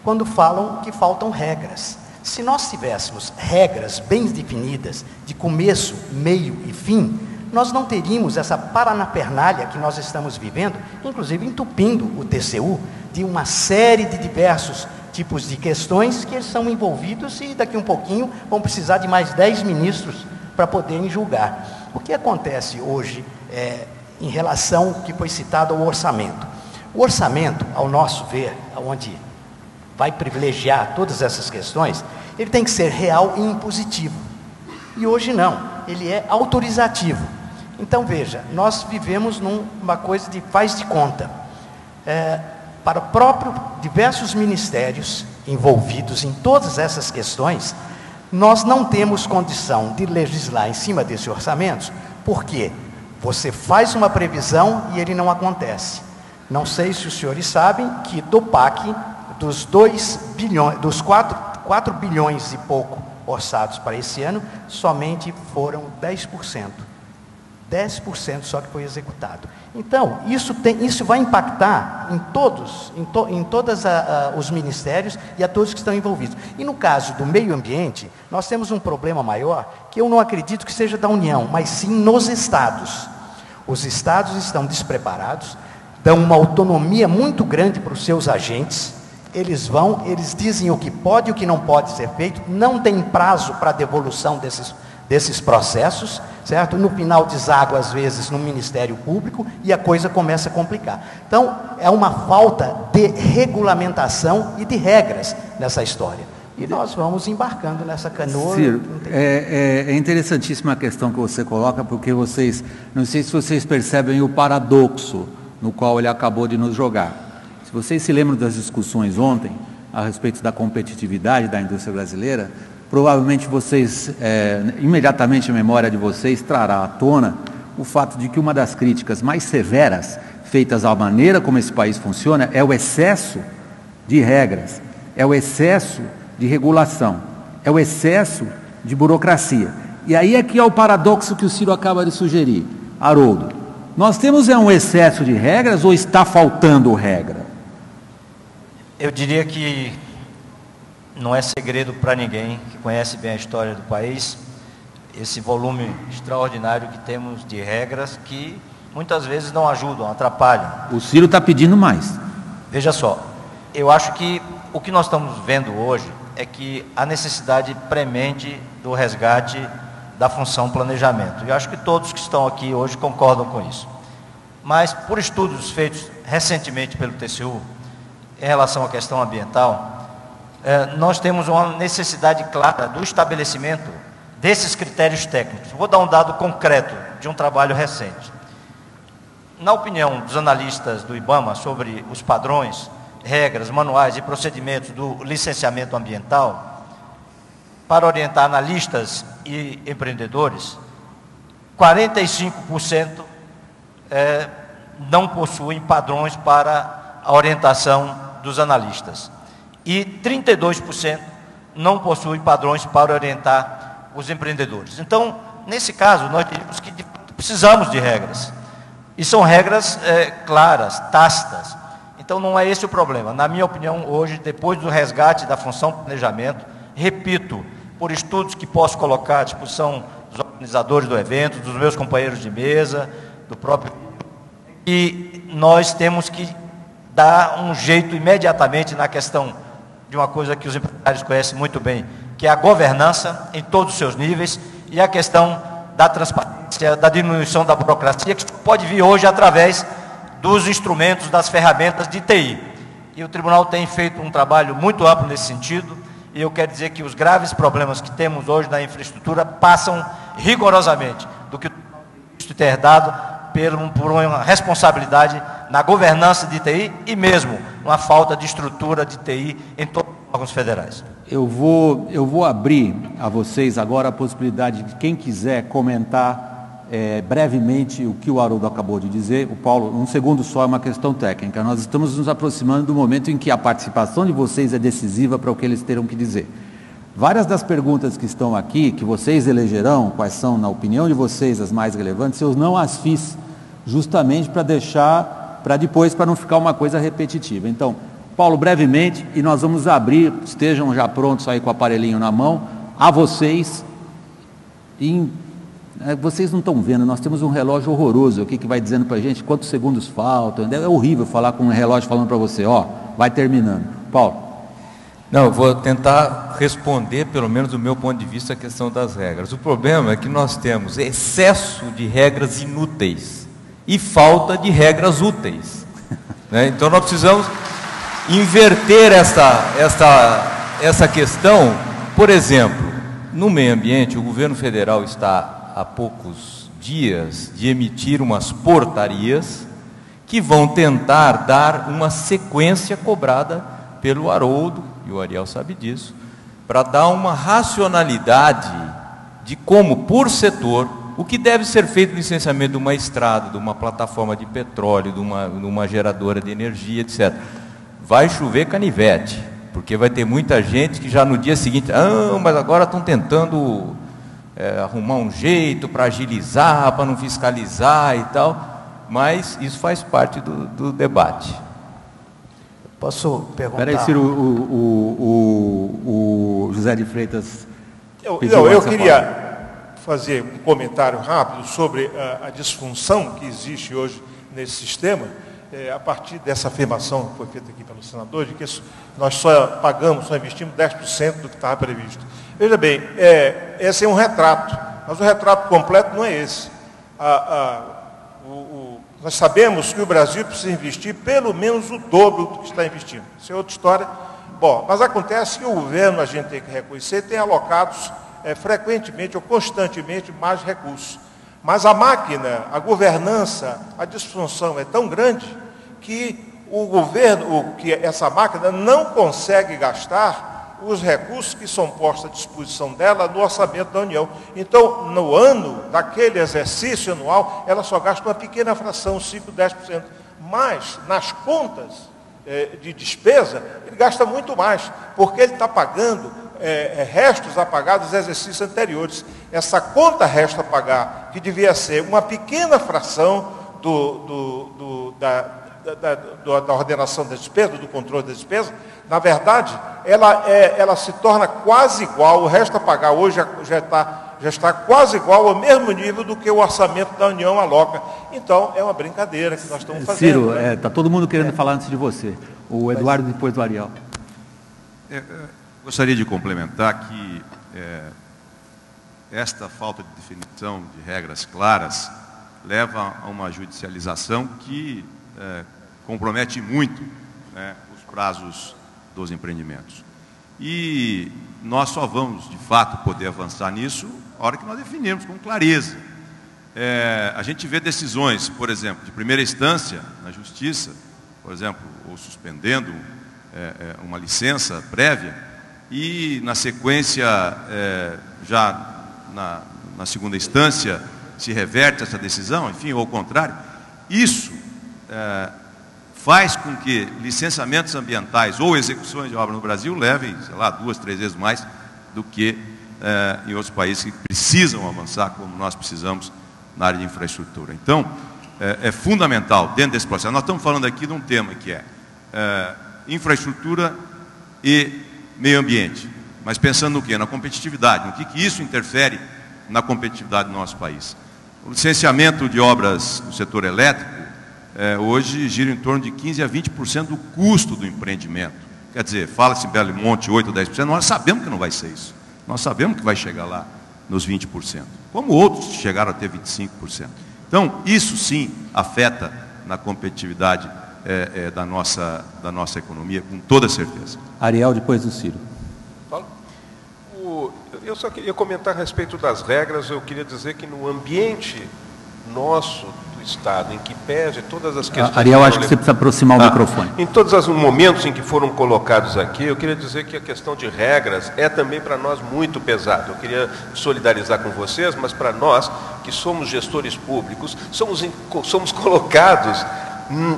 Speaker 6: quando falam que faltam regras. Se nós tivéssemos regras bem definidas, de começo, meio e fim, nós não teríamos essa paranapernália que nós estamos vivendo, inclusive entupindo o TCU de uma série de diversos tipos de questões que eles são envolvidos e daqui um pouquinho vão precisar de mais 10 ministros para poderem julgar. O que acontece hoje em relação ao que foi citado ao orçamento? O orçamento, ao nosso ver, onde vai privilegiar todas essas questões, ele tem que ser real e impositivo. E hoje não, ele é autorizativo. Então veja, nós vivemos numa coisa de faz de conta. Para próprio diversos ministérios envolvidos em todas essas questões, nós não temos condição de legislar em cima desses orçamentos, porque você faz uma previsão e ele não acontece. Não sei se os senhores sabem que do PAC, dos 2 bilhões, dos 4 bilhões e pouco orçados para esse ano, somente foram 10%. 10% só que foi executado. Então, isso vai impactar em todos os ministérios e a todos que estão envolvidos. E no caso do meio ambiente, nós temos um problema maior, que eu não acredito que seja da União, mas sim nos estados. Os estados estão despreparados, dão uma autonomia muito grande para os seus agentes, eles dizem o que pode e o que não pode ser feito, não tem prazo para devolução desses processos, certo? No final deságua, às vezes, no Ministério Público e a coisa começa a complicar. Então, é uma falta de regulamentação e de regras nessa história. E nós vamos embarcando nessa canoa.
Speaker 2: Ciro, é interessantíssima a questão que você coloca, porque vocês, não sei se vocês percebem o paradoxo no qual ele acabou de nos jogar. Se vocês se lembram das discussões ontem, a respeito da competitividade da indústria brasileira, provavelmente vocês, imediatamente a memória de vocês trará à tona o fato de que uma das críticas mais severas feitas à maneira como esse país funciona é o excesso de regras, é o excesso de regulação, é o excesso de burocracia. E aí é que é o paradoxo que o Ciro acaba de sugerir. Haroldo, nós temos um excesso de regras ou está faltando regra?
Speaker 3: Eu diria que não é segredo para ninguém que conhece bem a história do país, esse volume extraordinário que temos de regras que muitas vezes não ajudam, atrapalham.
Speaker 2: O Ciro está pedindo mais.
Speaker 3: Veja só, eu acho que o que nós estamos vendo hoje é que a necessidade premente do resgate da função planejamento. E eu acho que todos que estão aqui hoje concordam com isso. Mas, por estudos feitos recentemente pelo TCU, em relação à questão ambiental, nós temos uma necessidade clara do estabelecimento desses critérios técnicos. Vou dar um dado concreto de um trabalho recente. Na opinião dos analistas do IBAMA sobre os padrões, regras, manuais e procedimentos do licenciamento ambiental, para orientar analistas e empreendedores, 45% não possuem padrões para a orientação dos analistas. E 32% não possuem padrões para orientar os empreendedores. Então, nesse caso, nós diríamos que precisamos de regras. E são regras claras, tácitas. Então, não é esse o problema. Na minha opinião, hoje, depois do resgate da função planejamento, repito, por estudos que posso colocar à disposição dos organizadores do evento, dos meus companheiros de mesa, do próprio... E nós temos que dar um jeito imediatamente na questão de uma coisa que os empresários conhecem muito bem, que é a governança em todos os seus níveis e a questão da transparência, da diminuição da burocracia, que pode vir hoje através dos instrumentos, das ferramentas de TI. E o tribunal tem feito um trabalho muito amplo nesse sentido, e eu quero dizer que os graves problemas que temos hoje na infraestrutura passam rigorosamente do que o tribunal tem ter dado por uma responsabilidade na governança de TI e mesmo uma falta de estrutura de TI em todos os órgãos federais.
Speaker 2: Eu vou abrir a vocês agora a possibilidade de quem quiser comentar brevemente o que o Haroldo acabou de dizer. O Paulo, um segundo só, é uma questão técnica. Nós estamos nos aproximando do momento em que a participação de vocês é decisiva para o que eles terão que dizer. Várias das perguntas que estão aqui, que vocês elegerão, quais são, na opinião de vocês, as mais relevantes, eu não as fiz justamente para deixar para depois, para não ficar uma coisa repetitiva. Então, Paulo, brevemente, e nós vamos abrir, estejam já prontos aí com o aparelhinho na mão, a vocês. Vocês não estão vendo, nós temos um relógio horroroso aqui que vai dizendo para a gente quantos segundos faltam. É horrível falar com um relógio falando para você, vai terminando. Paulo.
Speaker 7: Não, eu vou tentar responder, pelo menos do meu ponto de vista, a questão das regras. O problema é que nós temos excesso de regras inúteis e falta de regras úteis. Né? Então nós precisamos inverter essa questão. Por exemplo, no meio ambiente, o governo federal está há poucos dias de emitir umas portarias que vão tentar dar uma sequência cobrada pelo Haroldo, e o Ariel sabe disso, para dar uma racionalidade de como, por setor, o que deve ser feito no licenciamento de uma estrada, de uma plataforma de petróleo, de uma geradora de energia, etc. Vai chover canivete, porque vai ter muita gente que já no dia seguinte, mas agora estão tentando arrumar um jeito para agilizar, para não fiscalizar e tal, mas isso faz parte do debate.
Speaker 6: Posso perguntar?
Speaker 2: Espera aí, Ciro, o José de Freitas...
Speaker 8: Eu queria fazer um comentário rápido sobre a disfunção que existe hoje nesse sistema, a partir dessa afirmação que foi feita aqui pelo senador, de que nós só investimos 10% do que estava previsto. Veja bem, esse é um retrato, mas o retrato completo não é esse. Nós sabemos que o Brasil precisa investir pelo menos o dobro do que está investindo. Isso é outra história. Bom, mas acontece que o governo, a gente tem que reconhecer, tem alocados frequentemente ou constantemente mais recursos. Mas a máquina, a governança, a disfunção é tão grande que o governo, que essa máquina não consegue gastar os recursos que são postos à disposição dela no orçamento da União. Então, no ano, daquele exercício anual, ela só gasta uma pequena fração, 5, 10%. Mas, nas contas de despesa, ele gasta muito mais, porque ele está pagando restos a pagar dos exercícios anteriores. Essa conta resta a pagar, que devia ser uma pequena fração da ordenação da despesa, do controle da despesa, na verdade, ela se torna quase igual, o resto a pagar hoje já está quase igual ao mesmo nível do que o orçamento da União aloca. Então, é uma brincadeira que nós estamos fazendo.
Speaker 2: Ciro, está todo mundo querendo falar antes de você. O Eduardo depois do Ariel.
Speaker 5: Gostaria de complementar que esta falta de definição de regras claras leva a uma judicialização que compromete muito, né, os prazos dos empreendimentos. E nós só vamos, de fato, poder avançar nisso a hora que nós definirmos com clareza. A gente vê decisões, por exemplo, de primeira instância na Justiça, por exemplo, ou suspendendo uma licença prévia, e na sequência, já na segunda instância, se reverte essa decisão, enfim, ou ao contrário. Isso faz com que licenciamentos ambientais ou execuções de obra no Brasil levem, sei lá, 2, 3 vezes mais do que em outros países que precisam avançar, como nós precisamos na área de infraestrutura. Então, é fundamental, dentro desse processo, nós estamos falando aqui de um tema que é infraestrutura e meio ambiente, mas pensando no quê? Na competitividade, no que isso interfere na competitividade do nosso país. O licenciamento de obras no setor elétrico, hoje gira em torno de 15% a 20% do custo do empreendimento. Quer dizer, fala-se em Belo Monte 8% ou 10%, nós sabemos que não vai ser isso. Nós sabemos que vai chegar lá nos 20%, como outros chegaram a ter 25%. Então, isso sim afeta na competitividade da nossa economia, com toda certeza.
Speaker 2: Ariel, depois do Ciro.
Speaker 4: Eu só queria comentar a respeito das regras. Eu queria dizer que no ambiente nosso do Estado, em que pese todas as questões...
Speaker 2: Ariel, acho que você precisa aproximar o microfone.
Speaker 4: Em todos os momentos em que foram colocados aqui, eu queria dizer que a questão de regras é também para nós muito pesado. Eu queria solidarizar com vocês, mas para nós, que somos gestores públicos, somos colocados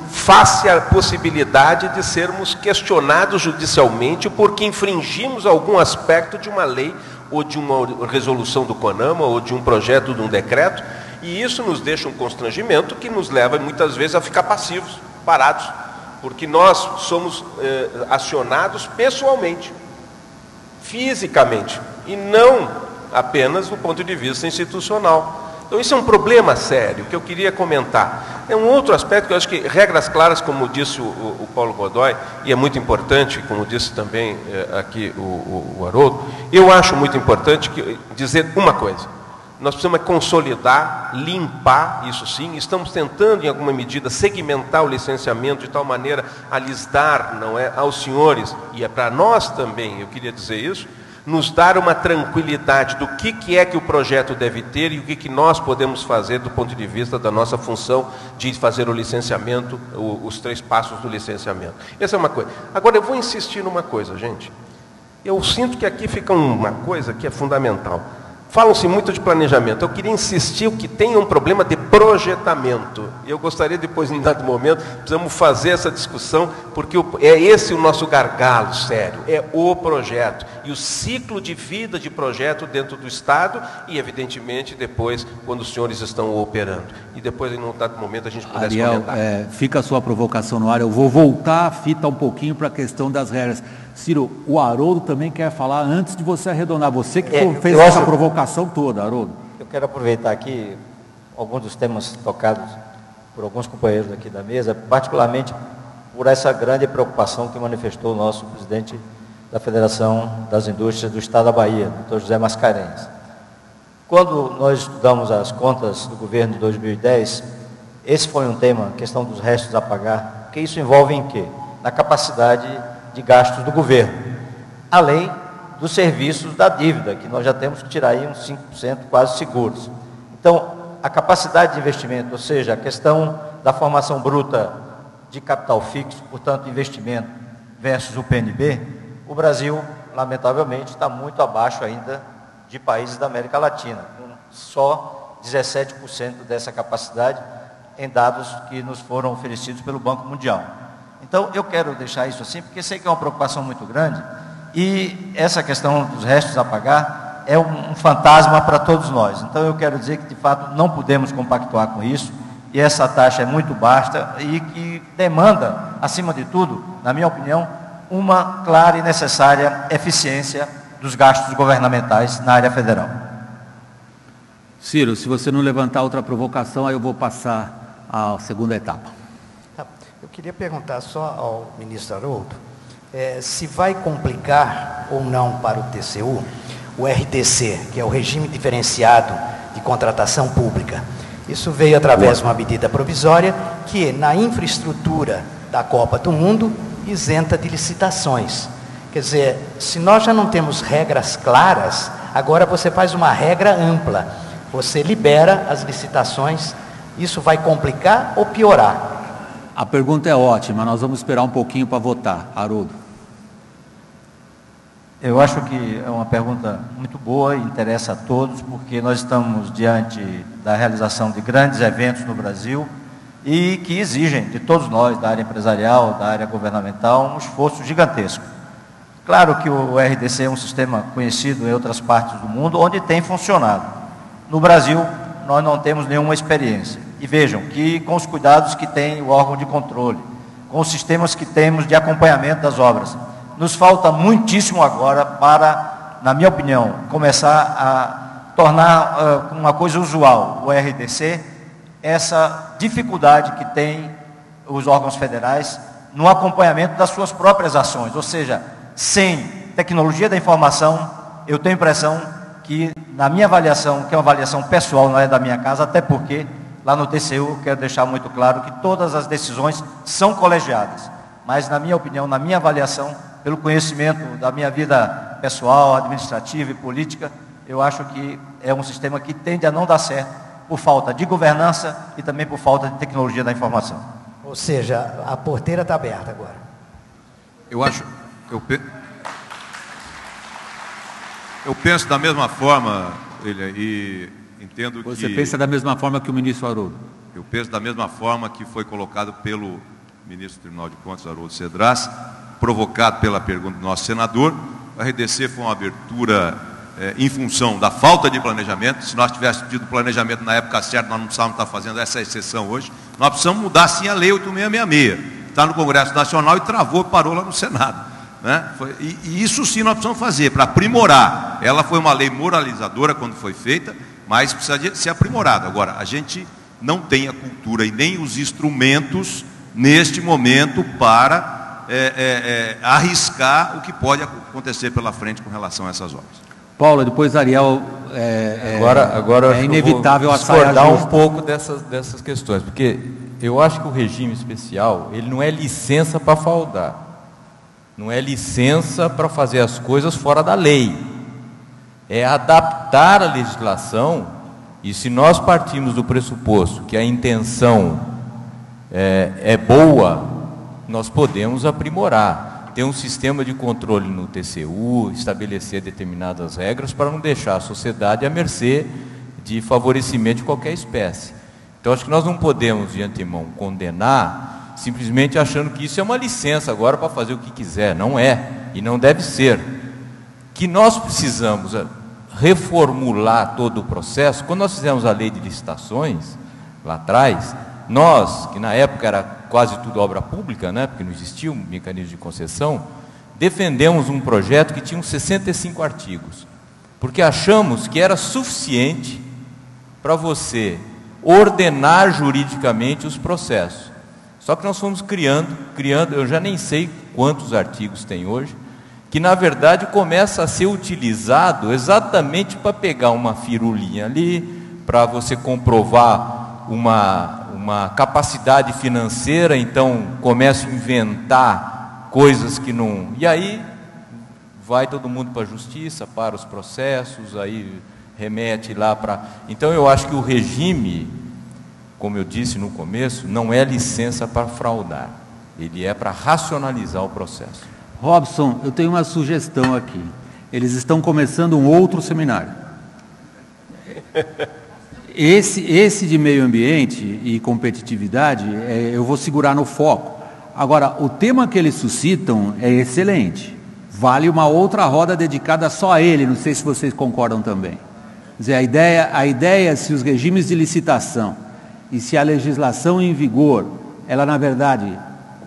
Speaker 4: face à possibilidade de sermos questionados judicialmente porque infringimos algum aspecto de uma lei ou de uma resolução do CONAMA ou de um projeto de um decreto, e isso nos deixa um constrangimento que nos leva muitas vezes a ficar passivos, parados, porque nós somos acionados pessoalmente, fisicamente, e não apenas do ponto de vista institucional. Então, isso é um problema sério que eu queria comentar. É um outro aspecto que eu acho que regras claras, como disse o Paulo Godoy, e é muito importante, como disse também aqui o Haroldo, eu acho muito importante dizer uma coisa. Nós precisamos consolidar, limpar, isso sim, estamos tentando, em alguma medida, segmentar o licenciamento de tal maneira a lhes dar, não é, aos senhores, e é para nós também, eu queria dizer isso, nos dar uma tranquilidade do que é que o projeto deve ter e o que nós podemos fazer do ponto de vista da nossa função de fazer o licenciamento, os 3 passos do licenciamento. Essa é uma coisa. Agora, eu vou insistir numa coisa, gente. Eu sinto que aqui fica uma coisa que é fundamental. Falam-se muito de planejamento. Eu queria insistir que tem um problema de projetamento. Eu gostaria depois, em dado momento, precisamos fazer essa discussão, porque é esse o nosso gargalo sério, é o projeto. E o ciclo de vida de projeto dentro do Estado e, evidentemente, depois, quando os senhores estão operando. E depois, em um dado momento, a gente pudesse
Speaker 2: Ariel,
Speaker 4: comentar.
Speaker 2: Fica a sua provocação no ar. Eu vou voltar a fita um pouquinho para a questão das regras. Ciro, o Haroldo também quer falar antes de você arredondar. Você que fez essa provocação toda, Haroldo.
Speaker 9: Eu quero aproveitar aqui alguns dos temas tocados por alguns companheiros aqui da mesa, particularmente por essa grande preocupação que manifestou o nosso presidente da Federação das Indústrias do Estado da Bahia, Dr. José Mascarenhas. Quando nós estudamos as contas do governo de 2010, esse foi um tema, a questão dos restos a pagar, porque isso envolve em quê? Na capacidade de gastos do governo, além dos serviços da dívida, que nós já temos que tirar aí uns 5% quase seguros. Então, a capacidade de investimento, ou seja, a questão da formação bruta de capital fixo, portanto, investimento versus o PNB, o Brasil, lamentavelmente, está muito abaixo ainda de países da América Latina, com só 17% dessa capacidade em dados que nos foram oferecidos pelo Banco Mundial. Então, eu quero deixar isso assim, porque sei que é uma preocupação muito grande, e essa questão dos restos a pagar é um fantasma para todos nós. Então, eu quero dizer que, de fato, não podemos compactuar com isso, e essa taxa é muito baixa e que demanda, acima de tudo, na minha opinião, uma clara e necessária eficiência dos gastos governamentais na área federal.
Speaker 2: Ciro, se você não levantar outra provocação, aí eu vou passar à segunda etapa.
Speaker 6: Eu queria perguntar só ao ministro Haroldo, se vai complicar ou não para o TCU o RDC, que é o Regime Diferenciado de Contratação Pública. Isso veio através de uma medida provisória que, na infraestrutura da Copa do Mundo, isenta de licitações. Quer dizer, se nós já não temos regras claras, agora você faz uma regra ampla. Você libera as licitações. Isso vai complicar ou piorar?
Speaker 2: A pergunta é ótima, nós vamos esperar um pouquinho para votar. Haroldo.
Speaker 9: Eu acho que é uma pergunta muito boa e interessa a todos, porque nós estamos diante da realização de grandes eventos no Brasil e que exigem de todos nós, da área empresarial, da área governamental, um esforço gigantesco. Claro que o RDC é um sistema conhecido em outras partes do mundo, onde tem funcionado. No Brasil, nós não temos nenhuma experiência. E vejam que com os cuidados que tem o órgão de controle, com os sistemas que temos de acompanhamento das obras, nos falta muitíssimo agora para, na minha opinião, começar a tornar uma coisa usual o RDC, essa dificuldade que tem os órgãos federais no acompanhamento das suas próprias ações. Ou seja, sem tecnologia da informação, eu tenho a impressão que, na minha avaliação, que é uma avaliação pessoal, não é da minha casa, até porque lá no TCU eu quero deixar muito claro que todas as decisões são colegiadas. Mas, na minha opinião, na minha avaliação, pelo conhecimento da minha vida pessoal, administrativa e política, eu acho que é um sistema que tende a não dar certo por falta de governança e também por falta de tecnologia da informação.
Speaker 6: Ou seja, a porteira está aberta agora.
Speaker 5: Eu penso da mesma forma, e entendo que...
Speaker 2: Você pensa da mesma forma que o ministro Haroldo?
Speaker 5: Eu penso da mesma forma que foi colocado pelo ministro do Tribunal de Contas, Haroldo Cedras, provocado pela pergunta do nosso senador. O RDC foi uma abertura em função da falta de planejamento. Se nós tivéssemos tido planejamento na época certa, nós não precisávamos estar fazendo essa exceção hoje. Nós precisamos mudar sim a lei 8666. Está no Congresso Nacional e travou, parou lá no Senado. Né? E isso sim nós precisamos fazer, para aprimorar. Ela foi uma lei moralizadora quando foi feita, mas precisa de ser aprimorada. Agora, a gente não tem a cultura e nem os instrumentos, neste momento, para arriscar o que pode acontecer pela frente com relação a essas obras.
Speaker 2: Paula, depois Ariel,
Speaker 7: agora
Speaker 2: é inevitável
Speaker 7: a
Speaker 2: saia
Speaker 7: discordar
Speaker 2: justa.
Speaker 7: um pouco dessas questões, porque eu acho que o regime especial, ele não é licença para fraudar, não é licença para fazer as coisas fora da lei, é adaptar a legislação. E se nós partimos do pressuposto que a intenção é boa, nós podemos aprimorar. Ter um sistema de controle no TCU, estabelecer determinadas regras para não deixar a sociedade à mercê de favorecimento de qualquer espécie. Então, acho que nós não podemos, de antemão, condenar, simplesmente achando que isso é uma licença agora para fazer o que quiser. Não é, e não deve ser. Que nós precisamos reformular todo o processo. Quando nós fizemos a lei de licitações, lá atrás, nós, que na época era quase tudo obra pública, né, porque não existia um mecanismo de concessão, defendemos um projeto que tinha 65 artigos, porque achamos que era suficiente para você ordenar juridicamente os processos. Só que nós fomos criando, eu já nem sei quantos artigos tem hoje, que na verdade começa a ser utilizado exatamente para pegar uma firulinha ali, para você comprovar uma capacidade financeira, então começa a inventar coisas que não... E aí vai todo mundo para a justiça, para os processos, aí remete lá para... Então eu acho que o regime, como eu disse no começo, não é licença para fraudar, ele é para racionalizar o processo.
Speaker 2: Robson, eu tenho uma sugestão aqui. Eles estão começando um outro seminário. Esse de meio ambiente e competitividade, eu vou segurar no foco. Agora, o tema que eles suscitam é excelente. Vale uma outra roda dedicada só a ele, não sei se vocês concordam também. Quer dizer, a ideia, se os regimes de licitação e se a legislação em vigor, ela na verdade,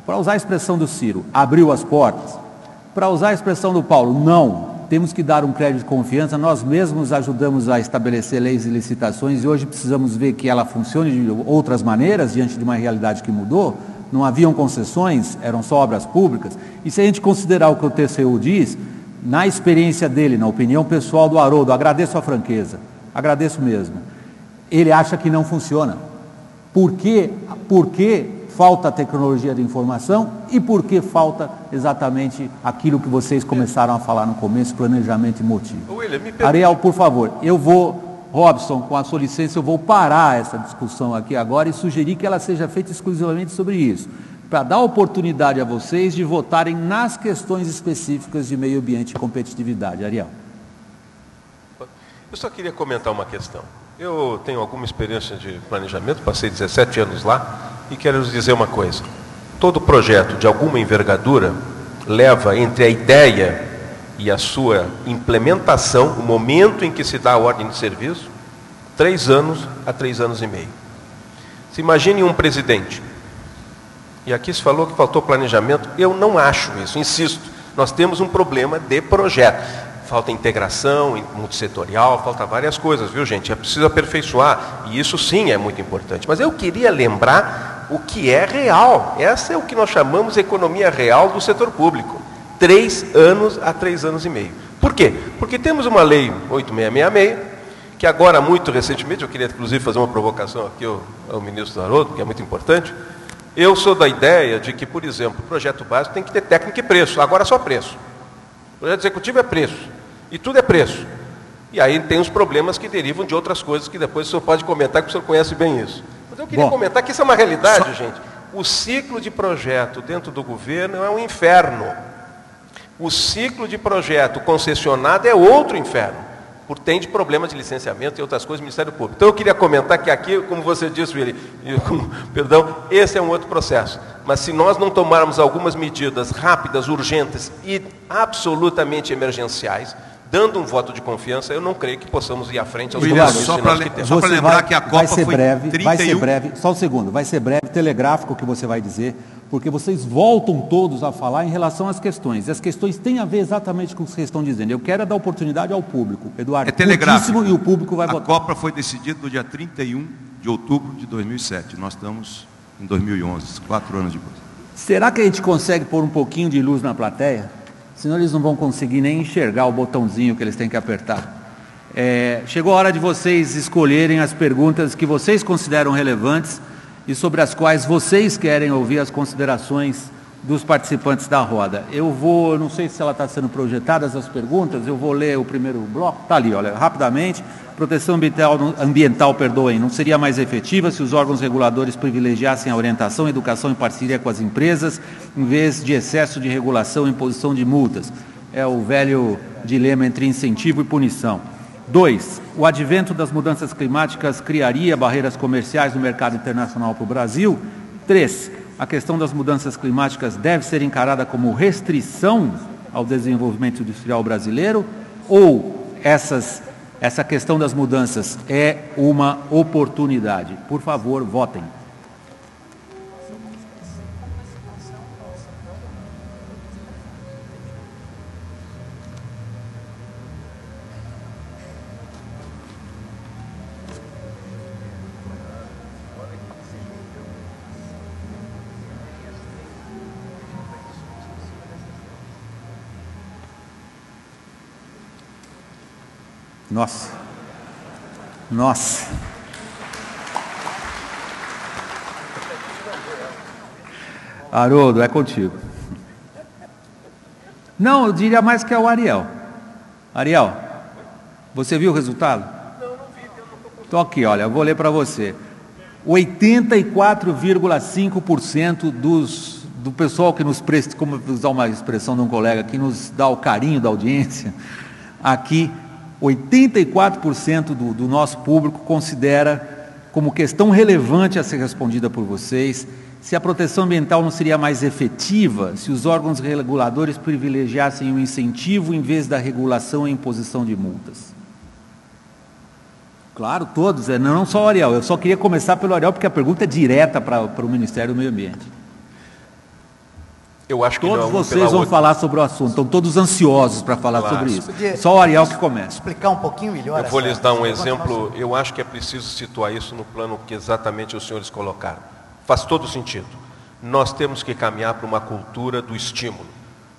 Speaker 2: para usar a expressão do Ciro, abriu as portas. Para usar a expressão do Paulo, não. Temos que dar um crédito de confiança, nós mesmos ajudamos a estabelecer leis e licitações e hoje precisamos ver que ela funcione de outras maneiras, diante de uma realidade que mudou. não haviam concessões, eram só obras públicas, e se a gente considerar o que o TCU diz, na experiência dele, na opinião pessoal do Haroldo, agradeço a franqueza, agradeço mesmo, ele acha que não funciona. Por quê? Porque falta tecnologia de informação e porque falta exatamente aquilo que vocês começaram a falar no começo, planejamento e motivo. Ariel, por favor, Robson, com a sua licença, eu vou parar essa discussão aqui agora e sugerir que ela seja feita exclusivamente sobre isso, para dar oportunidade a vocês de votarem nas questões específicas de meio ambiente e competitividade. Ariel.
Speaker 4: Eu só queria comentar uma questão. Eu tenho alguma experiência de planejamento, passei 17 anos lá, e quero lhes dizer uma coisa. Todo projeto de alguma envergadura leva entre a ideia e a sua implementação, o momento em que se dá a ordem de serviço, 3 anos a 3 anos e meio. Se imagine um presidente, e aqui se falou que faltou planejamento, eu não acho isso, insisto, nós temos um problema de projeto. Falta integração multissetorial, falta várias coisas, viu, gente? É preciso aperfeiçoar, e isso sim é muito importante. Mas eu queria lembrar o que é real. Essa é o que nós chamamos de economia real do setor público. 3 anos a 3 anos e meio. Por quê? Porque temos uma lei 8666, que agora, muito recentemente, eu queria inclusive fazer uma provocação aqui ao ministro Haroldo, que é muito importante. Eu sou da ideia de que, por exemplo, o projeto básico tem que ter técnica e preço, agora só preço. O projeto executivo é preço. E tudo é preço. E aí tem os problemas que derivam de outras coisas que depois o senhor pode comentar, que o senhor conhece bem isso. Mas eu queria comentar que isso é uma realidade, gente. O ciclo de projeto dentro do governo é um inferno. O ciclo de projeto concessionado é outro inferno, por tem de problemas de licenciamento e outras coisas do Ministério Público. Então eu queria comentar que aqui, como você disse, Willy, perdão, esse é um outro processo. Mas se nós não tomarmos algumas medidas rápidas, urgentes e absolutamente emergenciais, dando um voto de confiança, eu não creio que possamos ir à frente aos compromissos
Speaker 5: só para lembrar que a Copa foi breve,
Speaker 2: vai ser breve, só um segundo, vai ser breve, telegráfico o que você vai dizer, porque vocês voltam todos a falar em relação às questões. E as questões têm a ver exatamente com o que vocês estão dizendo. Eu quero dar oportunidade ao público. Eduardo,
Speaker 5: é telegráfico.
Speaker 2: E o público vai votar.
Speaker 5: A Copa foi decidida no dia 31 de outubro de 2007. Nós estamos em 2011, 4 anos depois.
Speaker 2: Será que a gente consegue pôr um pouquinho de luz na plateia? Senão eles não vão conseguir nem enxergar o botãozinho que eles têm que apertar. Chegou a hora de vocês escolherem as perguntas que vocês consideram relevantes e sobre as quais vocês querem ouvir as considerações dos participantes da roda. Não sei se ela está sendo projetada, as perguntas, eu vou ler o primeiro bloco, está ali, olha, rapidamente. Proteção ambiental, não seria mais efetiva se os órgãos reguladores privilegiassem a orientação e educação em parceria com as empresas, em vez de excesso de regulação e imposição de multas. É o velho dilema entre incentivo e punição. 2. O advento das mudanças climáticas criaria barreiras comerciais no mercado internacional para o Brasil. 3. A questão das mudanças climáticas deve ser encarada como restrição ao desenvolvimento industrial brasileiro ou essa questão das mudanças é uma oportunidade? Por favor, votem. Nossa. Haroldo, é contigo. Não, eu diria mais que é o Ariel. Ariel, você viu o resultado? Não vi. Então aqui, olha, eu vou ler para você. 84,5% do pessoal que nos presta, como usar uma expressão de um colega, que nos dá o carinho da audiência, aqui 84% do nosso público considera como questão relevante a ser respondida por vocês se a proteção ambiental não seria mais efetiva se os órgãos reguladores privilegiassem o incentivo em vez da regulação e imposição de multas. Claro, todos, não só o Ariel. Eu só queria começar pelo Ariel porque a pergunta é direta para o Ministério do Meio Ambiente.
Speaker 4: Eu acho que
Speaker 2: todos vocês vão falar sobre o assunto, estão todos ansiosos para falar sobre isso. Só o Ariel que começa.
Speaker 6: Explicar um pouquinho melhor.
Speaker 4: Eu vou lhes dar um exemplo, eu acho que é preciso situar isso no plano que exatamente os senhores colocaram. Faz todo sentido. nós temos que caminhar para uma cultura do estímulo.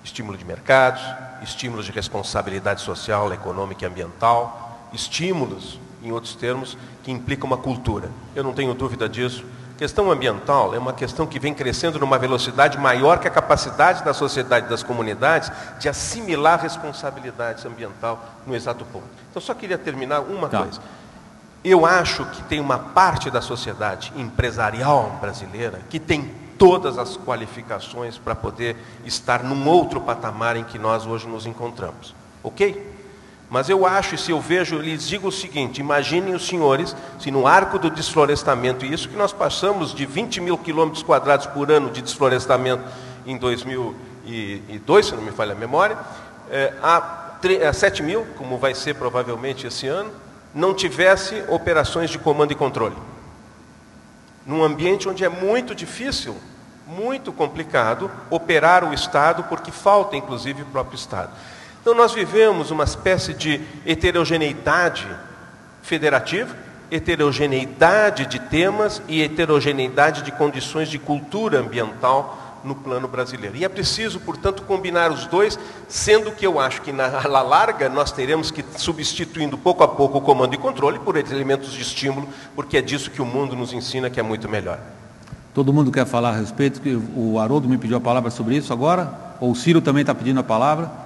Speaker 4: Estímulo de mercados, estímulos de responsabilidade social, econômica e ambiental, estímulos, em outros termos, que implicam uma cultura. Eu não tenho dúvida disso. A questão ambiental é uma questão que vem crescendo numa velocidade maior que a capacidade da sociedade e das comunidades de assimilar responsabilidade ambiental no exato ponto. Então, só queria terminar uma coisa. Eu acho que tem uma parte da sociedade empresarial brasileira que tem todas as qualificações para poder estar num outro patamar em que nós hoje nos encontramos. Ok? Mas eu acho, e se eu vejo, lhes digo o seguinte, imaginem os senhores, se no arco do desflorestamento, e isso que nós passamos de 20 mil quilômetros quadrados por ano de desflorestamento em 2002, se não me falha a memória, a 7 mil, como vai ser provavelmente esse ano, não tivesse operações de comando e controle. Num ambiente onde é muito difícil, muito complicado, operar o Estado, porque falta, inclusive, o próprio Estado. Então, nós vivemos uma espécie de heterogeneidade federativa, heterogeneidade de temas e heterogeneidade de condições de cultura ambiental no plano brasileiro. E é preciso, portanto, combinar os dois, sendo que eu acho que na larga nós teremos que ir substituindo pouco a pouco o comando e controle por elementos de estímulo, porque é disso que o mundo nos ensina que é muito melhor.
Speaker 2: Todo mundo quer falar a respeito, que o Haroldo me pediu a palavra sobre isso agora, ou o Ciro também está pedindo a palavra?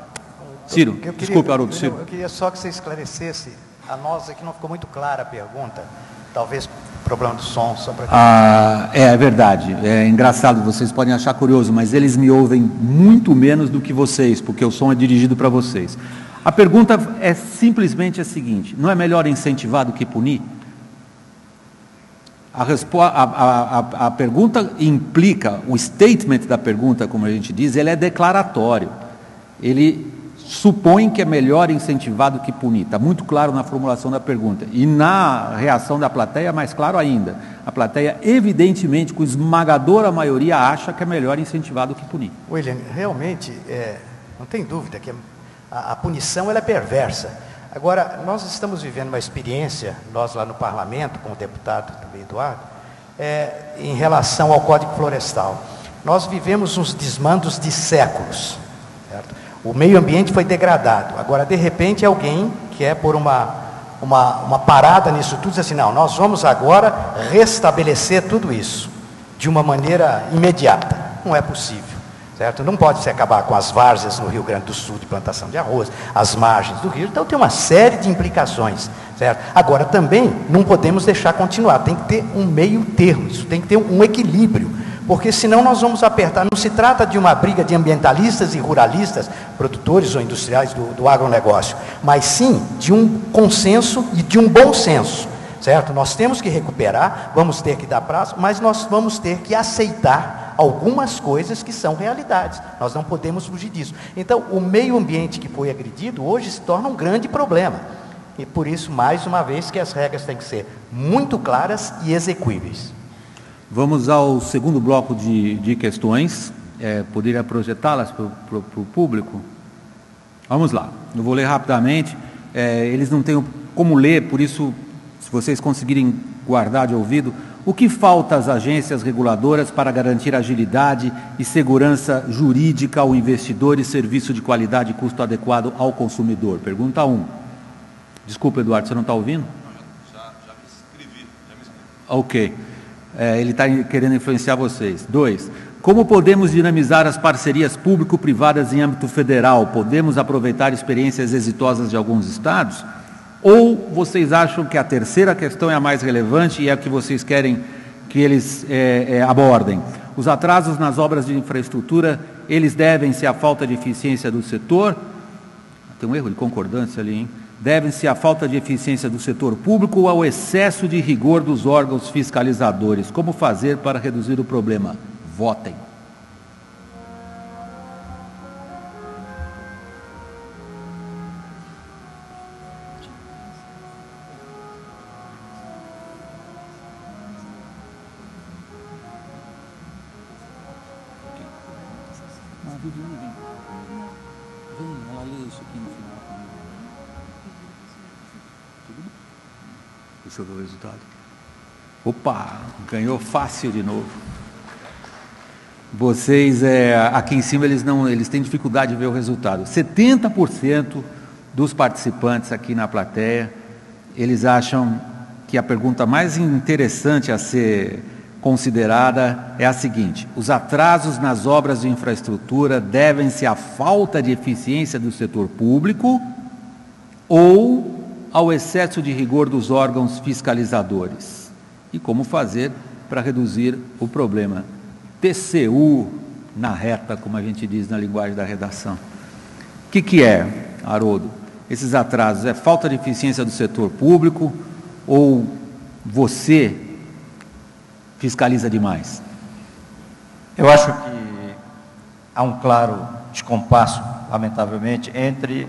Speaker 2: Ciro, desculpe, Haroldo, Ciro.
Speaker 6: Eu queria só que você esclarecesse, a nós aqui não ficou muito clara a pergunta, talvez problema do som, só para...
Speaker 2: É verdade, é engraçado, vocês podem achar curioso, mas eles me ouvem muito menos do que vocês, porque o som é dirigido para vocês. A pergunta é simplesmente a seguinte, não é melhor incentivar do que punir? A pergunta implica, o statement da pergunta, como a gente diz, ele é declaratório. Ele supõe que é melhor incentivar do que punir. Está muito claro na formulação da pergunta. E na reação da plateia, mais claro ainda. A plateia, evidentemente, com esmagadora maioria, acha que é melhor incentivar do que punir.
Speaker 6: William, realmente, não tem dúvida que a punição ela é perversa. Agora, nós estamos vivendo uma experiência, nós lá no parlamento, com o deputado também Eduardo, em relação ao Código Florestal. Nós vivemos uns desmandos de séculos, certo? O meio ambiente foi degradado. Agora, de repente, alguém quer pôr uma parada nisso tudo, diz assim, não, nós vamos agora restabelecer tudo isso de uma maneira imediata. Não é possível, certo? Não pode se acabar com as várzeas no Rio Grande do Sul de plantação de arroz, as margens do rio, então tem uma série de implicações, certo? Agora, também não podemos deixar continuar, tem que ter um meio termo, isso tem que ter um equilíbrio, porque senão nós vamos apertar. Não se trata de uma briga de ambientalistas e ruralistas, produtores ou industriais do agronegócio, mas sim de um consenso e de um bom senso, certo? Nós temos que recuperar, vamos ter que dar prazo, mas nós vamos ter que aceitar algumas coisas que são realidades, nós não podemos fugir disso. Então, o meio ambiente que foi agredido hoje se torna um grande problema, e por isso, mais uma vez, que as regras têm que ser muito claras e execuíveis.
Speaker 2: Vamos ao segundo bloco de questões. Poderia projetá-las para o público? Vamos lá, eu vou ler rapidamente. Eles não têm como ler, por isso, se vocês conseguirem guardar de ouvido, o que falta às agências reguladoras para garantir agilidade e segurança jurídica ao investidor e serviço de qualidade e custo adequado ao consumidor? Pergunta 1. Desculpa, Eduardo, você não está ouvindo?
Speaker 5: Já me inscrevi.
Speaker 2: Ok. Ele está querendo influenciar vocês. 2. Como podemos dinamizar as parcerias público-privadas em âmbito federal? Podemos aproveitar experiências exitosas de alguns estados? Ou vocês acham que a terceira questão é a mais relevante e é a que vocês querem que eles abordem? Os atrasos nas obras de infraestrutura, eles devem-se à falta de eficiência do setor? Tem um erro de concordância ali, hein? Devem-se à falta de eficiência do setor público ou ao excesso de rigor dos órgãos fiscalizadores? Como fazer para reduzir o problema? Votem. Ela lê isso aqui no final. Deixa eu ver o resultado. Opa, ganhou fácil de novo. vocês, aqui em cima, eles têm dificuldade de ver o resultado. 70% dos participantes aqui na plateia, eles acham que a pergunta mais interessante a ser considerada é a seguinte: os atrasos nas obras de infraestrutura devem-se à falta de eficiência do setor público ou ao excesso de rigor dos órgãos fiscalizadores? E como fazer para reduzir o problema? TCU na reta, como a gente diz na linguagem da redação. O que é, Haroldo? Esses atrasos é falta de eficiência do setor público ou você fiscaliza demais?
Speaker 9: Eu acho que há um claro descompasso, lamentavelmente, entre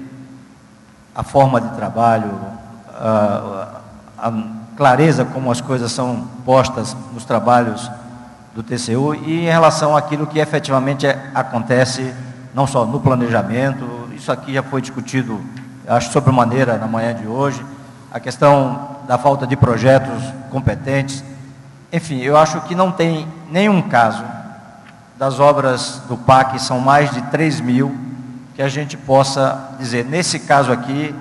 Speaker 9: a forma de trabalho, a clareza como as coisas são postas nos trabalhos do TCU e em relação àquilo que efetivamente acontece, não só no planejamento. Isso aqui já foi discutido, acho, sobremaneira na manhã de hoje, a questão da falta de projetos competentes. Enfim, eu acho que não tem nenhum caso das obras do PAC, são mais de 3.000, que a gente possa dizer, nesse caso aqui,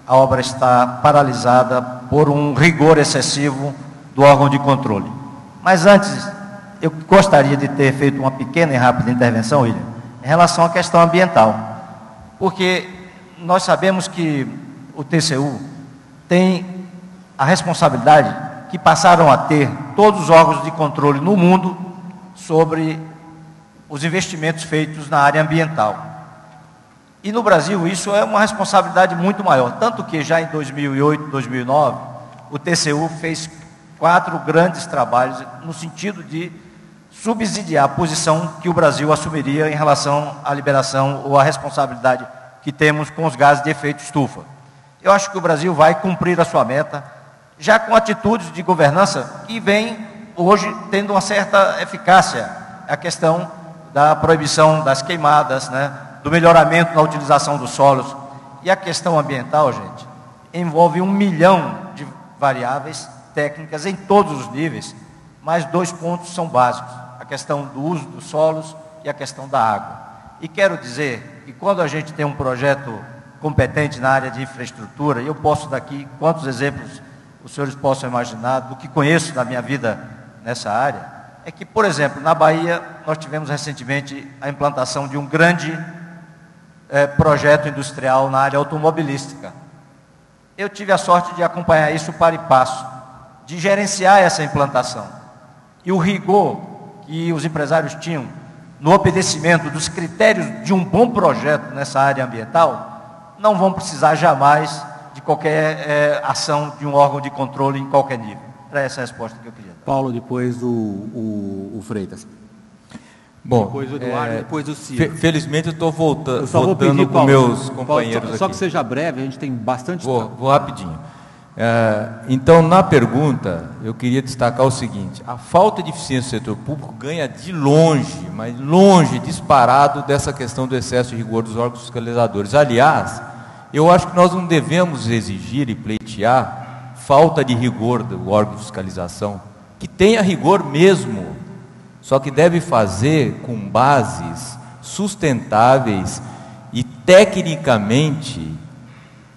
Speaker 9: a obra está paralisada por um rigor excessivo do órgão de controle. Mas antes, eu gostaria de ter feito uma pequena e rápida intervenção, William, em relação à questão ambiental. Porque nós sabemos que o TCU tem a responsabilidade que passaram a ter todos os órgãos de controle no mundo sobre os investimentos feitos na área ambiental. E no Brasil isso é uma responsabilidade muito maior, tanto que já em 2008, 2009, o TCU fez 4 grandes trabalhos no sentido de subsidiar a posição que o Brasil assumiria em relação à liberação ou à responsabilidade que temos com os gases de efeito estufa. Eu acho que o Brasil vai cumprir a sua meta, já com atitudes de governança que vem hoje tendo uma certa eficácia. A questão da proibição das queimadas, né, do melhoramento na utilização dos solos. E a questão ambiental, gente, envolve 1 milhão de variáveis técnicas em todos os níveis, mas 2 pontos são básicos: a questão do uso dos solos e a questão da água. E quero dizer que quando a gente tem um projeto competente na área de infraestrutura, e eu posso dar aqui quantos exemplos os senhores possam imaginar do que conheço da minha vida nessa área, é que, por exemplo, na Bahia, nós tivemos recentemente a implantação de um grande projeto industrial na área automobilística. Eu tive a sorte de acompanhar isso para e passo, de gerenciar essa implantação. E o rigor que os empresários tinham no obedecimento dos critérios de um bom projeto nessa área ambiental, não vão precisar jamais de qualquer ação de um órgão de controle em qualquer nível. Era essa a resposta que eu queria dar.
Speaker 2: Paulo, depois o Freitas.
Speaker 7: Bom,
Speaker 2: depois o Eduardo, depois o Ciro.
Speaker 7: Felizmente eu estou voltando
Speaker 2: pedir,
Speaker 7: com
Speaker 2: Paulo,
Speaker 7: meus companheiros
Speaker 2: Paulo,
Speaker 7: aqui.
Speaker 2: Só que seja breve, a gente tem bastante tempo.
Speaker 7: Vou rapidinho. Então, na pergunta, eu queria destacar o seguinte: a falta de eficiência do setor público ganha de longe, mas longe, disparado dessa questão do excesso de rigor dos órgãos fiscalizadores. Aliás, eu acho que nós não devemos exigir e pleitear falta de rigor do órgão de fiscalização, que tenha rigor mesmo, só que deve fazer com bases sustentáveis e tecnicamente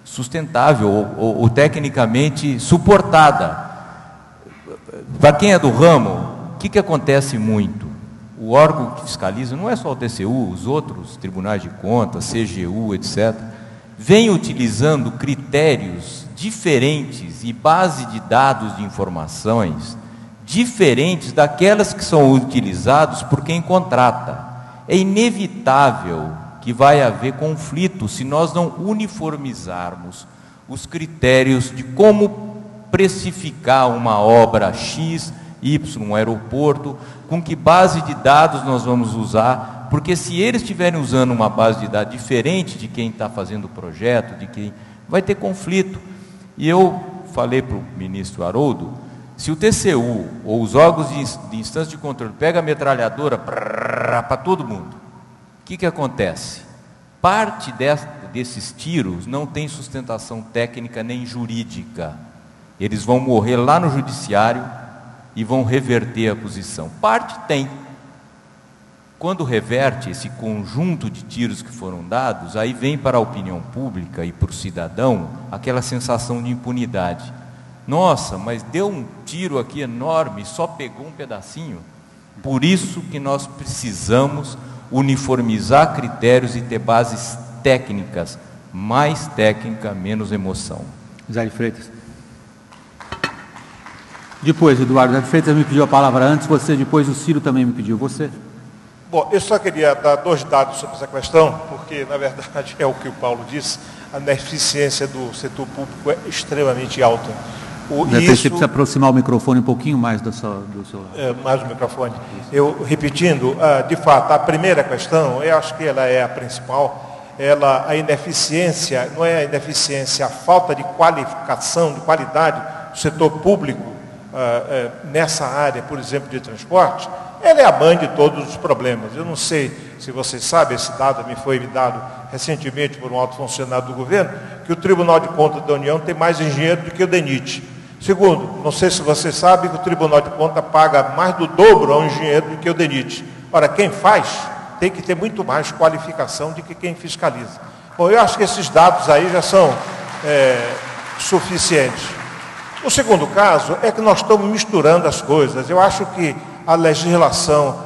Speaker 7: sustentável ou tecnicamente suportada. Para quem é do ramo, o que acontece muito? O órgão que fiscaliza, não é só o TCU, os outros tribunais de contas, CGU, etc., vem utilizando critérios diferentes e base de dados de informações diferentes daquelas que são utilizadas por quem contrata. É inevitável que vai haver conflito se nós não uniformizarmos os critérios de como precificar uma obra X, Y, um aeroporto, com que base de dados nós vamos usar, porque se eles estiverem usando uma base de dados diferente de quem está fazendo o projeto, de quem vai ter conflito. E eu falei para o ministro Haroldo, se o TCU ou os órgãos de instância de controle pega a metralhadora para todo mundo, o que acontece? Parte desses tiros não tem sustentação técnica nem jurídica. Eles vão morrer lá no judiciário e vão reverter a posição. Parte tem. Quando reverte esse conjunto de tiros que foram dados, aí vem para a opinião pública e para o cidadão aquela sensação de impunidade. Nossa, mas deu um tiro aqui enorme, só pegou um pedacinho. Por isso que nós precisamos uniformizar critérios e ter bases técnicas, mais técnica, menos emoção.
Speaker 2: Zé de Freitas. Depois, Eduardo, Zé de Freitas me pediu a palavra antes, você, depois o Ciro também me pediu, você.
Speaker 8: Bom, eu só queria dar 2 dados sobre essa questão, porque, na verdade, é o que o Paulo disse, a ineficiência do setor público é extremamente alta.
Speaker 2: Você precisa aproximar o microfone um pouquinho mais do seu...
Speaker 8: mais o microfone. Eu, repetindo, de fato, a primeira questão, eu acho que ela é a principal, a ineficiência, não é a ineficiência, a falta de qualificação, de qualidade do setor público nessa área, por exemplo, de transporte, ela é a mãe de todos os problemas. Eu não sei se vocês sabem, esse dado me foi dado recentemente por um alto funcionário do governo, que o Tribunal de Contas da União tem mais engenheiro do que o DENIT. Segundo, não sei se vocês sabem que o Tribunal de Contas paga mais do dobro ao engenheiro do que o DENIT. Ora, quem faz tem que ter muito mais qualificação do que quem fiscaliza. Bom, eu acho que esses dados aí já são suficientes. O segundo caso é que nós estamos misturando as coisas. Eu acho que a legislação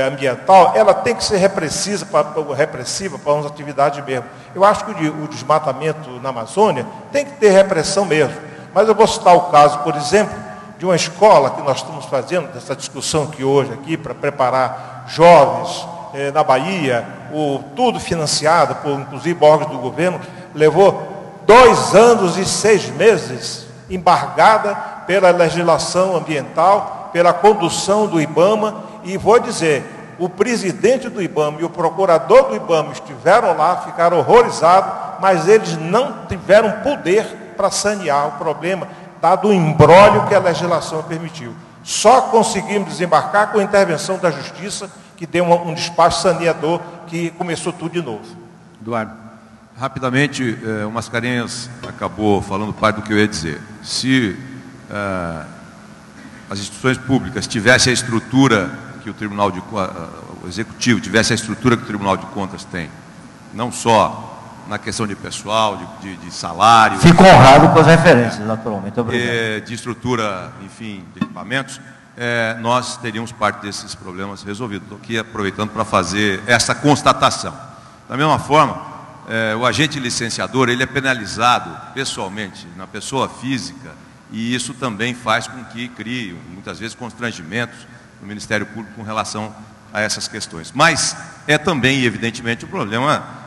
Speaker 8: ambiental, ela tem que ser repressiva para umas atividades mesmo. Eu acho que o desmatamento na Amazônia tem que ter repressão mesmo. Mas eu vou citar o caso, por exemplo, de uma escola que nós estamos fazendo, dessa discussão aqui hoje, aqui, para preparar jovens na Bahia, tudo financiado por, inclusive, órgãos do governo, levou 2 anos e 6 meses embargada pela legislação ambiental, pela condução do IBAMA, e vou dizer, o presidente do IBAMA e o procurador do IBAMA estiveram lá, ficaram horrorizados, mas eles não tiveram poder para sanear o problema, dado o imbróglio que a legislação permitiu. Só conseguimos desembarcar com a intervenção da Justiça, que deu um despacho saneador, que começou tudo de novo.
Speaker 2: Eduardo.
Speaker 5: Rapidamente, o Mascarenhas acabou falando parte do que eu ia dizer. Se as instituições públicas tivessem a estrutura que o Executivo tivesse a estrutura que o Tribunal de Contas tem, não só na questão de pessoal, de salário...
Speaker 9: Fico honrado com as referências, naturalmente. Obrigado.
Speaker 5: De estrutura, enfim, de equipamentos, nós teríamos parte desses problemas resolvidos. Estou aqui aproveitando para fazer essa constatação. Da mesma forma, o agente licenciador, ele é penalizado pessoalmente, na pessoa física, e isso também faz com que crie, muitas vezes, constrangimentos no Ministério Público com relação a essas questões. Mas é também, evidentemente, um problema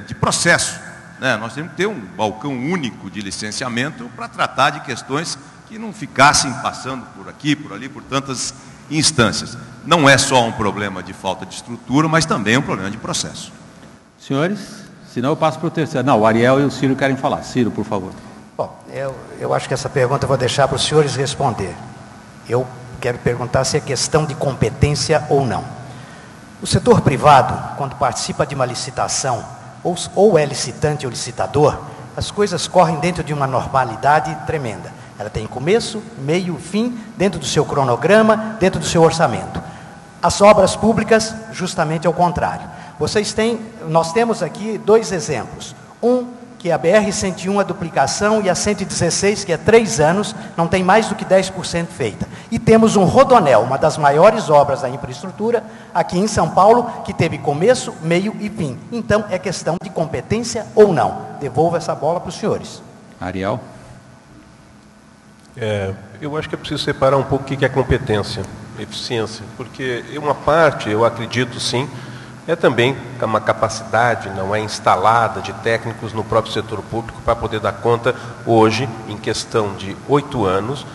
Speaker 5: de processo, né? Nós temos que ter um balcão único de licenciamento para tratar de questões que não ficassem passando por aqui, por ali, por tantas instâncias. Não é só um problema de falta de estrutura, mas também um problema de processo.
Speaker 2: Senhores, senão eu passo para o terceiro. Não, o Ariel e o Ciro querem falar. Ciro, por favor.
Speaker 6: Bom, eu acho que essa pergunta eu vou deixar para os senhores responder. Eu quero perguntar se é questão de competência ou não. O setor privado, quando participa de uma licitação, ou é licitante ou licitador, as coisas correm dentro de uma normalidade tremenda. Ela tem começo, meio, fim, dentro do seu cronograma, dentro do seu orçamento. As obras públicas, justamente ao contrário. Nós temos aqui 2 exemplos. Um, que é a BR-101, a duplicação, e a 116, que é 3 anos, não tem mais do que 10% feita. E temos um Rodonel, uma das maiores obras da infraestrutura, aqui em São Paulo, que teve começo, meio e fim. Então, é questão de competência ou não. Devolvo essa bola para os senhores.
Speaker 2: Ariel.
Speaker 4: Eu acho que é preciso separar um pouco o que é competência, eficiência, porque uma parte, eu acredito sim, é também uma capacidade, não é instalada, de técnicos no próprio setor público para poder dar conta, hoje, em questão de 8 anos,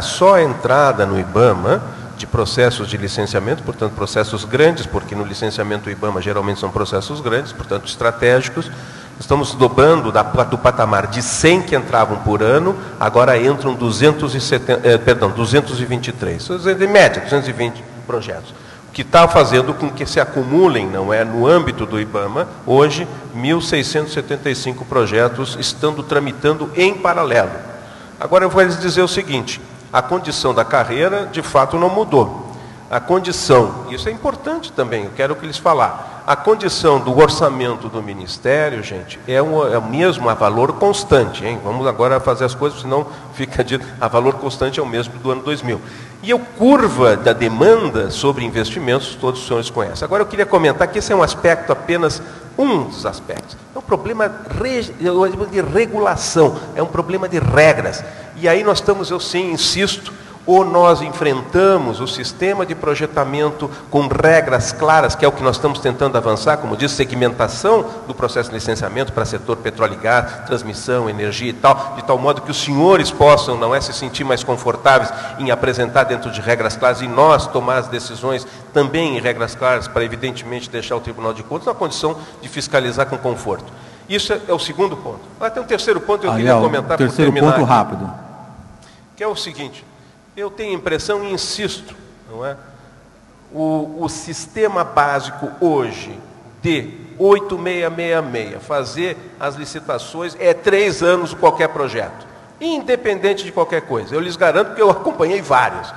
Speaker 4: só a entrada no IBAMA de processos de licenciamento, portanto, processos grandes, porque no licenciamento do IBAMA geralmente são processos grandes, portanto, estratégicos. Estamos dobrando do patamar de 100 que entravam por ano, agora entram 223, em média, 220 projetos. Que está fazendo com que se acumulem, não é, no âmbito do IBAMA, hoje, 1.675 projetos estando tramitando em paralelo. Agora eu vou lhes dizer o seguinte, a condição da carreira, de fato, não mudou. a condição, isso é importante também, eu quero que eles falar, a condição do orçamento do Ministério, gente, é o mesmo a valor constante, hein? Vamos agora fazer as coisas, senão fica dito, a valor constante é o mesmo do ano 2000. E a curva da demanda sobre investimentos, todos os senhores conhecem. Agora eu queria comentar que esse é um aspecto, apenas um dos aspectos. É um problema de regulação, é um problema de regras. E aí nós estamos, eu sim insisto, ou nós enfrentamos o sistema de projetamento com regras claras, que é o que nós estamos tentando avançar, como diz, segmentação do processo de licenciamento para setor petróleo e gás, transmissão, energia e tal, de tal modo que os senhores possam, não é, se sentir mais confortáveis em apresentar dentro de regras claras e nós tomar as decisões também em regras claras, para evidentemente deixar o Tribunal de Contas na condição de fiscalizar com conforto. Isso é o segundo ponto. Tem um terceiro ponto que eu queria comentar por terminar.
Speaker 2: Terceiro ponto rápido.
Speaker 4: Que é o seguinte. Eu tenho a impressão e insisto, não é? O sistema básico hoje de 8666, fazer as licitações, é 3 anos qualquer projeto, independente de qualquer coisa. Eu lhes garanto que eu acompanhei vários,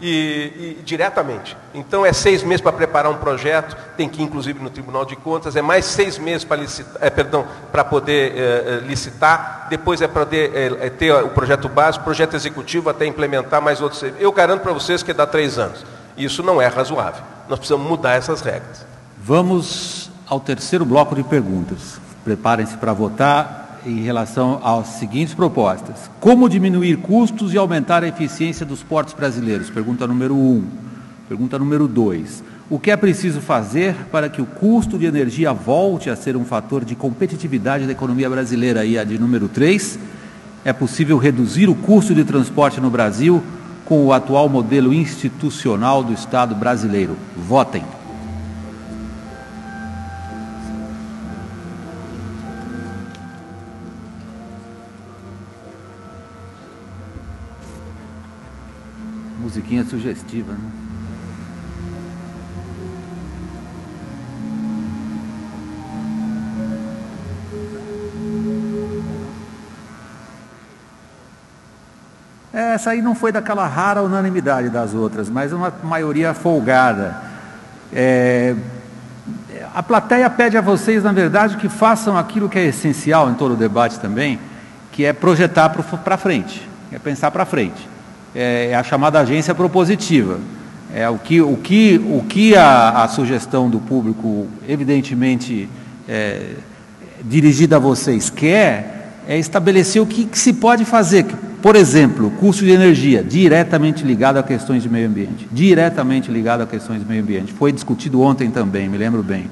Speaker 4: e diretamente. Então é 6 meses para preparar um projeto, tem que ir inclusive no Tribunal de Contas, é mais 6 meses para poder licitar, depois é para ter o projeto básico, projeto executivo até implementar mais outros. Eu garanto para vocês que dá 3 anos. Isso não é razoável. Nós precisamos mudar essas regras.
Speaker 2: Vamos ao terceiro bloco de perguntas. Preparem-se para votar em relação às seguintes propostas. Como diminuir custos e aumentar a eficiência dos portos brasileiros? Pergunta número 1. Pergunta número 2. O que é preciso fazer para que o custo de energia volte a ser um fator de competitividade da economia brasileira? E a de número 3. É possível reduzir o custo de transporte no Brasil com o atual modelo institucional do Estado brasileiro? Votem. Musiquinha sugestiva, né? Essa aí não foi daquela rara unanimidade das outras, mas uma maioria folgada. A plateia pede a vocês, na verdade, que façam aquilo que é essencial em todo o debate também, que é projetar para frente, é pensar para frente. É a chamada agência propositiva. O que a sugestão do público, evidentemente dirigida a vocês, quer é estabelecer o que se pode fazer. Por exemplo, custo de energia, diretamente ligado a questões de meio ambiente. Diretamente ligado a questões de meio ambiente. Foi discutido ontem também, me lembro bem.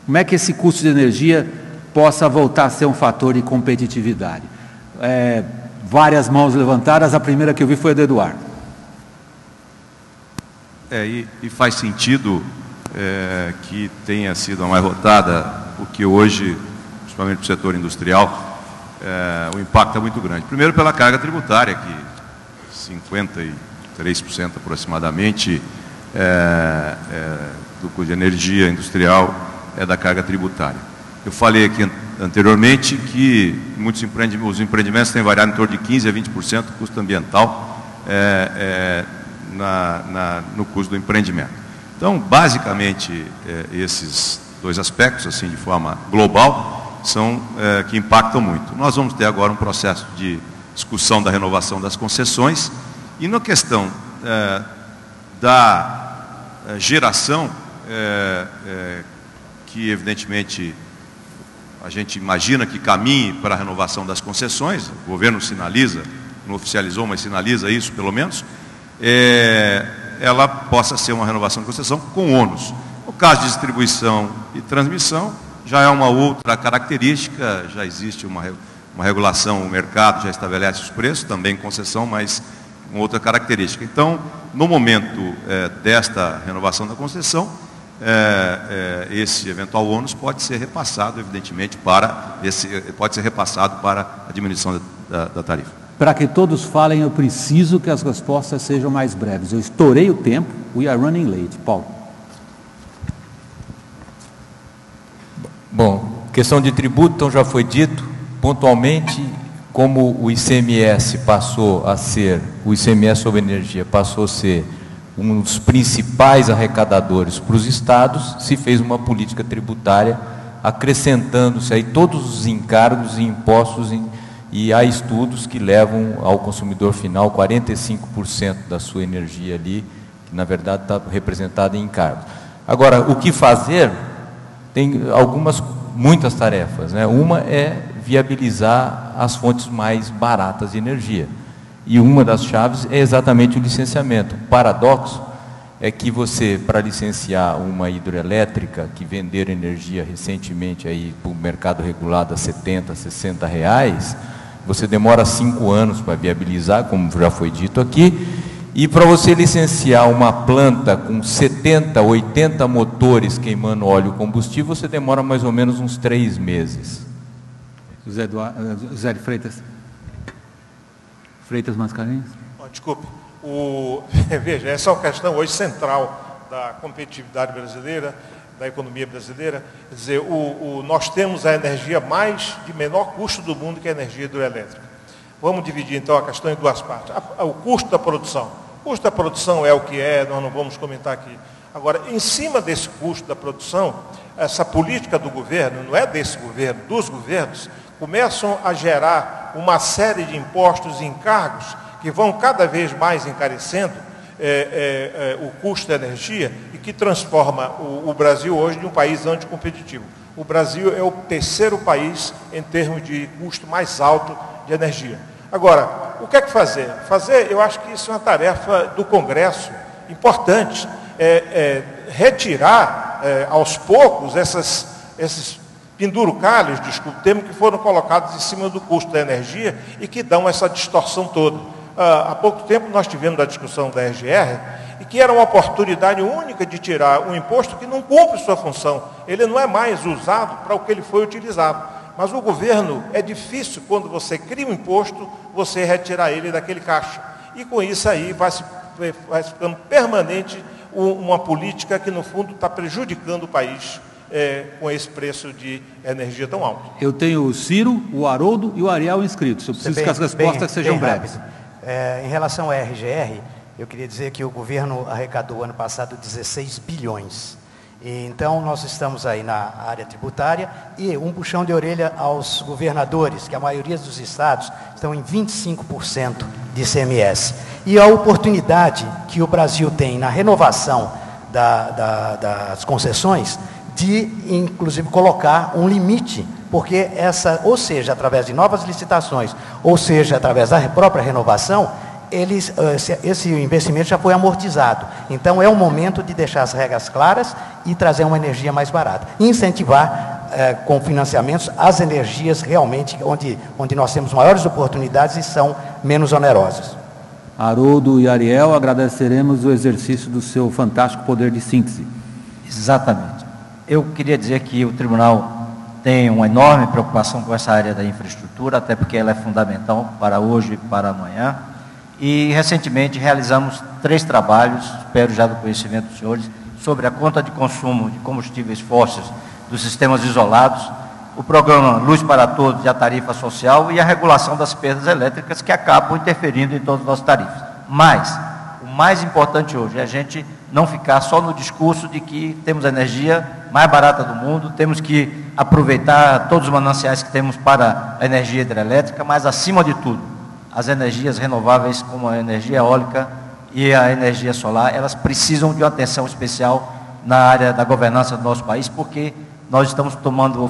Speaker 2: Como é que esse custo de energia possa voltar a ser um fator de competitividade? Várias mãos levantadas, a primeira que eu vi foi a do Eduardo.
Speaker 5: E faz sentido que tenha sido a mais votada, porque hoje, principalmente para o setor industrial, o impacto é muito grande. Primeiro pela carga tributária, que 53% aproximadamente do custo de energia industrial é da carga tributária. Eu falei aqui anteriormente que os empreendimentos têm variado em torno de 15% a 20% do custo ambiental no custo do empreendimento. Então, basicamente, esses dois aspectos, assim, de forma global, são que impactam muito. Nós vamos ter agora um processo de discussão da renovação das concessões e na questão da geração, que evidentemente a gente imagina que caminhe para a renovação das concessões, o governo sinaliza, não oficializou, mas sinaliza isso pelo menos, ela possa ser uma renovação de concessão com ônus. No caso de distribuição e transmissão, já é uma outra característica, já existe uma regulação, o mercado já estabelece os preços, também concessão, mas com outra característica. Então, no momento desta renovação da concessão, esse eventual ônus pode ser repassado, evidentemente, pode ser repassado para a diminuição da tarifa.
Speaker 2: Para que todos falem, eu preciso que as respostas sejam mais breves. Eu estourei o tempo, we are running late. Paulo.
Speaker 7: Bom, questão de tributo, então já foi dito, pontualmente, como o ICMS passou a ser, o ICMS sobre energia passou a ser um dos principais arrecadadores para os estados, se fez uma política tributária acrescentando-se aí todos os encargos e impostos e há estudos que levam ao consumidor final 45% da sua energia ali, que na verdade está representada em encargos. Agora, o que fazer? Tem muitas tarefas, né? Uma é viabilizar as fontes mais baratas de energia. E uma das chaves é exatamente o licenciamento. O paradoxo é que você, para licenciar uma hidroelétrica que vender energia recentemente aí para o mercado regulado a R$70, R$60, você demora 5 anos para viabilizar, como já foi dito aqui, e para você licenciar uma planta com 70, 80 motores queimando óleo combustível, você demora mais ou menos uns 3 meses.
Speaker 2: José de Freitas. Freitas Mascarenhas.
Speaker 8: Desculpe. Veja, essa é uma questão hoje central da competitividade brasileira, da economia brasileira. Quer dizer, nós temos a energia de menor custo do mundo, que é a energia hidroelétrica. Vamos dividir, então, a questão em duas partes. O custo da produção. O custo da produção é o que é, nós não vamos comentar aqui. Agora, em cima desse custo da produção, essa política do governo, não é desse governo, dos governos, começam a gerar uma série de impostos e encargos que vão cada vez mais encarecendo o custo da energia e que transforma o Brasil hoje em um país anticompetitivo. O Brasil é o 3º país em termos de custo mais alto de energia. Agora, o que é que fazer? Eu acho que isso é uma tarefa do Congresso importante, retirar aos poucos esses pendurucalhos, desculpe o termo, que foram colocados em cima do custo da energia e que dão essa distorção toda. Há pouco tempo nós tivemos a discussão da RGR e que era uma oportunidade única de tirar um imposto que não cumpre sua função. Ele não é mais usado para o que ele foi utilizado. Mas o governo, é difícil, quando você cria um imposto, você retirar ele daquele caixa. E com isso aí vai ficando permanente uma política que, no fundo, está prejudicando o país com esse preço de energia tão alto.
Speaker 2: Eu tenho o Ciro, o Haroldo e o Ariel inscritos. Eu preciso que as respostas sejam breves.
Speaker 6: Em relação à RGR, eu queria dizer que o governo arrecadou ano passado 16 bilhões. Então, nós estamos aí na área tributária e um puxão de orelha aos governadores, que a maioria dos estados estão em 25% de ICMS. E a oportunidade que o Brasil tem na renovação das concessões de, inclusive, colocar um limite, porque ou seja, através de novas licitações, ou seja, através da própria renovação, esse investimento já foi amortizado. Então, é o momento de deixar as regras claras e trazer uma energia mais barata. E incentivar, com financiamentos, as energias realmente onde nós temos maiores oportunidades e são menos onerosas.
Speaker 2: Haroldo e Ariel, agradeceremos o exercício do seu fantástico poder de síntese.
Speaker 9: Exatamente. Eu queria dizer que o tribunal tem uma enorme preocupação com essa área da infraestrutura, até porque ela é fundamental para hoje e para amanhã. E, recentemente, realizamos 3 trabalhos, espero já do conhecimento dos senhores, sobre a conta de consumo de combustíveis fósseis dos sistemas isolados, o programa Luz para Todos e a tarifa social e a regulação das perdas elétricas que acabam interferindo em todas as nossas tarifas. Mas, o mais importante hoje é a gente não ficar só no discurso de que temos a energia mais barata do mundo, temos que aproveitar todos os mananciais que temos para a energia hidrelétrica, mas, acima de tudo, as energias renováveis, como a energia eólica e a energia solar, elas precisam de uma atenção especial na área da governança do nosso país, porque nós estamos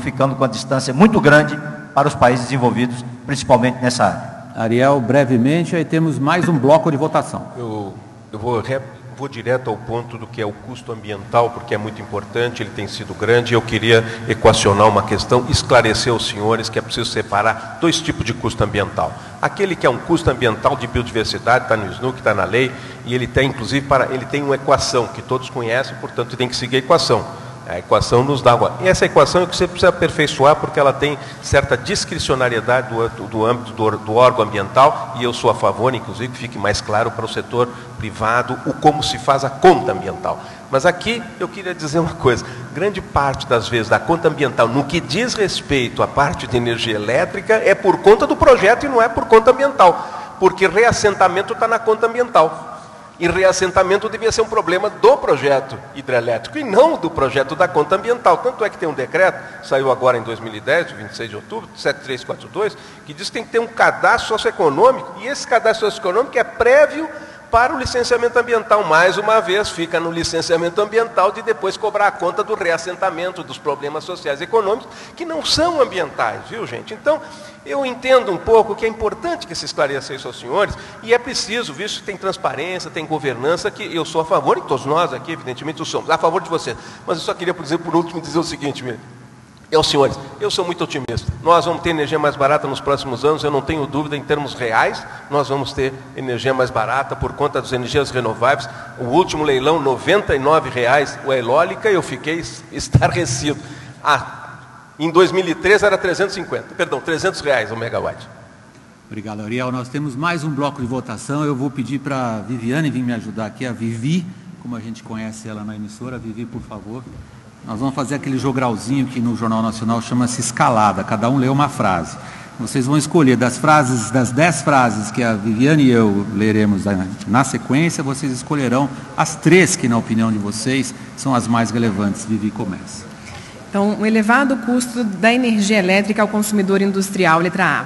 Speaker 9: ficando com a distância muito grande para os países desenvolvidos, principalmente nessa área.
Speaker 2: Ariel, brevemente, aí temos mais um bloco de votação.
Speaker 4: Eu vou direto ao ponto do que é o custo ambiental, porque é muito importante, ele tem sido grande. Eu queria equacionar uma questão, esclarecer aos senhores que é preciso separar 2 tipos de custo ambiental. Aquele que é um custo ambiental de biodiversidade, está no SNUC, está na lei, e ele tem, inclusive, ele tem uma equação que todos conhecem, portanto, tem que seguir a equação. A equação nos dá água. E essa equação é que você precisa aperfeiçoar, porque ela tem certa discricionariedade do âmbito do órgão ambiental, e eu sou a favor, inclusive, que fique mais claro para o setor privado como se faz a conta ambiental. Mas aqui eu queria dizer uma coisa: grande parte das vezes da conta ambiental, no que diz respeito à parte de energia elétrica, é por conta do projeto e não é por conta ambiental, porque reassentamento está na conta ambiental. E reassentamento devia ser um problema do projeto hidrelétrico e não do projeto da conta ambiental. Tanto é que tem um decreto, saiu agora em 2010, 26 de outubro, 7342, que diz que tem que ter um cadastro socioeconômico, e esse cadastro socioeconômico é prévio para o licenciamento ambiental. Mais uma vez, fica no licenciamento ambiental de depois cobrar a conta do reassentamento, dos problemas sociais e econômicos, que não são ambientais, viu, gente? Então, eu entendo um pouco que é importante que se esclareça isso aos senhores, e é preciso, visto que tem transparência, tem governança, que eu sou a favor, e todos nós aqui, evidentemente, somos a favor de vocês. Mas eu só queria, por exemplo, por último, dizer o seguinte mesmo. Senhores, eu sou muito otimista. Nós vamos ter energia mais barata nos próximos anos, eu não tenho dúvida, em termos reais, nós vamos ter energia mais barata por conta das energias renováveis. O último leilão, R$ 99,00 a eólica, eu fiquei estarrecido. Em 2013 era R$ 300,00 o megawatt.
Speaker 2: Obrigado, Ariel. Nós temos mais um bloco de votação. Eu vou pedir para a Viviane vir me ajudar aqui, a Vivi, como a gente conhece ela na emissora. Vivi, por favor. Nós vamos fazer aquele jogralzinho que no Jornal Nacional chama-se escalada. Cada um lê uma frase. Vocês vão escolher das 10 frases que a Viviane e eu leremos na sequência, vocês escolherão as 3 que, na opinião de vocês, são as mais relevantes. Vivi, começa.
Speaker 1: Então, o elevado custo da energia elétrica ao consumidor industrial, letra A.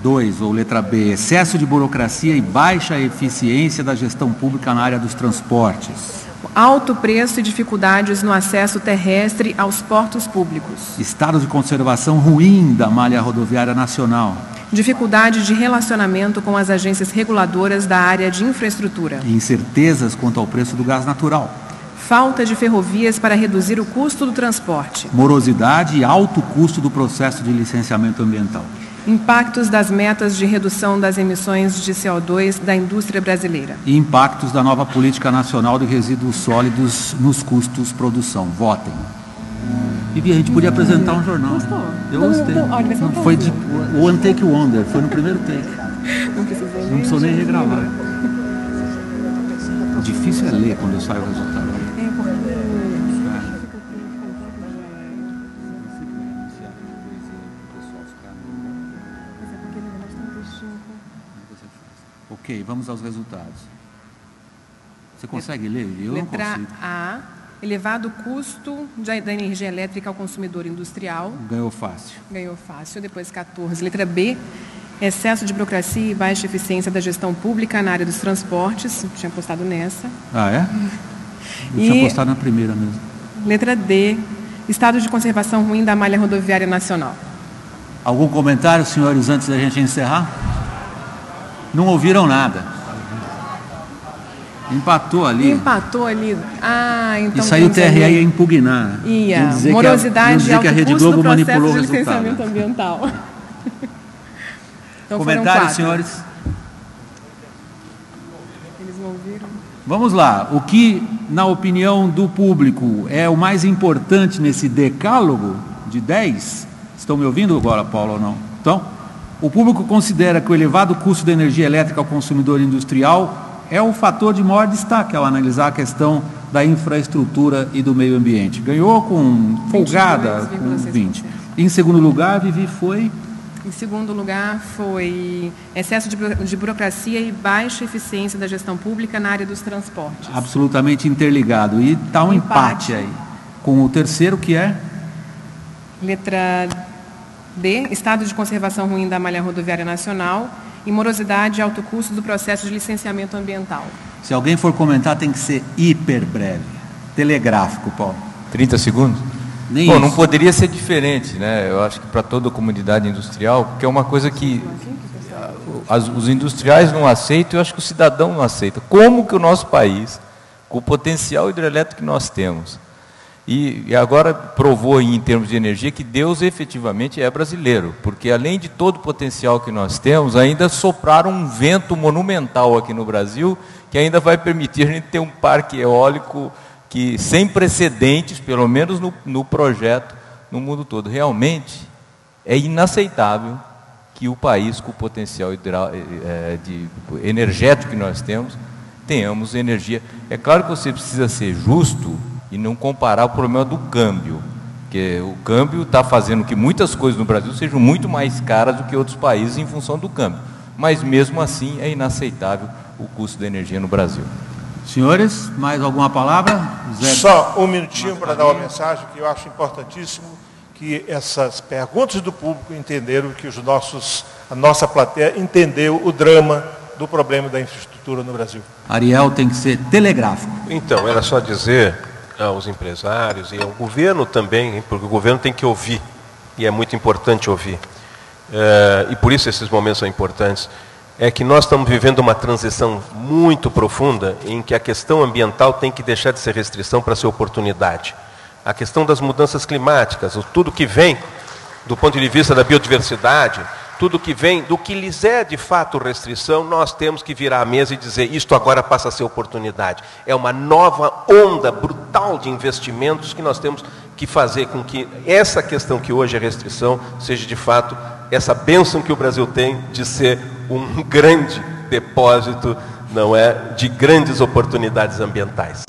Speaker 2: 2, ou letra B, excesso de burocracia e baixa eficiência da gestão pública na área dos transportes.
Speaker 1: Alto preço e dificuldades no acesso terrestre aos portos públicos.
Speaker 2: Estado de conservação ruim da malha rodoviária nacional.
Speaker 1: Dificuldade de relacionamento com as agências reguladoras da área de infraestrutura.
Speaker 2: Incertezas quanto ao preço do gás natural.
Speaker 1: Falta de ferrovias para reduzir o custo do transporte.
Speaker 2: Morosidade e alto custo do processo de licenciamento ambiental.
Speaker 1: Impactos das metas de redução das emissões de CO2 da indústria brasileira.
Speaker 2: E impactos da nova política nacional de resíduos sólidos nos custos de produção. Votem. Vivi, a gente podia apresentar um jornal.
Speaker 1: Gostou?
Speaker 2: Eu gostei. Não, foi de One Take Wonder, foi no primeiro take. Não precisou nem regravar. Difícil é ler quando sai o resultado. Ok, vamos aos resultados. Você consegue ler? Eu
Speaker 1: Letra
Speaker 2: não consigo.
Speaker 1: A, elevado custo da energia elétrica ao consumidor industrial.
Speaker 2: Ganhou fácil.
Speaker 1: Ganhou fácil. Depois 14. Letra B, excesso de burocracia e baixa eficiência da gestão pública na área dos transportes. Eu tinha postado nessa.
Speaker 2: Ah, é? Eu tinha postado na primeira mesmo.
Speaker 1: Letra D, estado de conservação ruim da malha rodoviária nacional.
Speaker 2: Algum comentário, senhores, antes da gente encerrar? Não ouviram nada. Empatou ali.
Speaker 1: Empatou ali. Ah, então.
Speaker 2: Isso aí o TRE ia impugnar.
Speaker 1: Ia. Morosidade e alto custo do processo de licenciamento ambiental. Então,
Speaker 2: comentários, senhores?
Speaker 1: Eles não ouviram?
Speaker 2: Vamos lá. O que, na opinião do público, é o mais importante nesse decálogo de 10? Estão me ouvindo agora, Paulo, ou não? Então, o público considera que o elevado custo da energia elétrica ao consumidor industrial é o fator de maior destaque ao analisar a questão da infraestrutura e do meio ambiente. Ganhou com folgada, com 20. Em segundo lugar, Vivi, foi...
Speaker 1: Em segundo lugar, foi excesso de burocracia e baixa eficiência da gestão pública na área dos transportes.
Speaker 2: Absolutamente interligado. E está um empate aí. Com o terceiro, que é?
Speaker 1: Letra D, estado de conservação ruim da malha rodoviária nacional e morosidade e alto custo do processo de licenciamento ambiental.
Speaker 2: Se alguém for comentar, tem que ser hiper breve. Telegráfico, Paulo.
Speaker 7: 30 segundos?
Speaker 2: Nem
Speaker 7: Bom,
Speaker 2: isso.
Speaker 7: não poderia ser diferente, né? Eu acho que para toda a comunidade industrial, porque é uma coisa que os industriais não aceitam, eu acho que o cidadão não aceita. Como que o nosso país, com o potencial hidrelétrico que nós temos, e agora provou em termos de energia que Deus efetivamente é brasileiro, porque além de todo o potencial que nós temos, ainda sopraram um vento monumental aqui no Brasil, que ainda vai permitir a gente ter um parque eólico que, sem precedentes, pelo menos no projeto, no mundo todo. Realmente é inaceitável que o país, com o potencial energético que nós temos, tenhamos energia. É claro que você precisa ser justo e não comparar o problema do câmbio, porque o câmbio está fazendo que muitas coisas no Brasil sejam muito mais caras do que outros países em função do câmbio. Mas mesmo assim é inaceitável o custo da energia no Brasil.
Speaker 2: Senhores, mais alguma palavra?
Speaker 8: Só um minutinho para dar uma mensagem que eu acho importantíssimo, que essas perguntas do público entenderam que a nossa plateia entendeu o drama do problema da infraestrutura no Brasil.
Speaker 2: Ariel, tem que ser telegráfico.
Speaker 4: Então, era só dizer aos empresários e ao governo também, porque o governo tem que ouvir, e é muito importante ouvir. E por isso esses momentos são importantes. É que nós estamos vivendo uma transição muito profunda em que a questão ambiental tem que deixar de ser restrição para ser oportunidade. A questão das mudanças climáticas, tudo que vem do ponto de vista da biodiversidade, tudo que vem do que lhes é de fato restrição, nós temos que virar a mesa e dizer, isto agora passa a ser oportunidade. É uma nova onda brutal de investimentos que nós temos que fazer com que essa questão que hoje é restrição seja de fato essa bênção que o Brasil tem de ser um grande depósito, não é, de grandes oportunidades ambientais.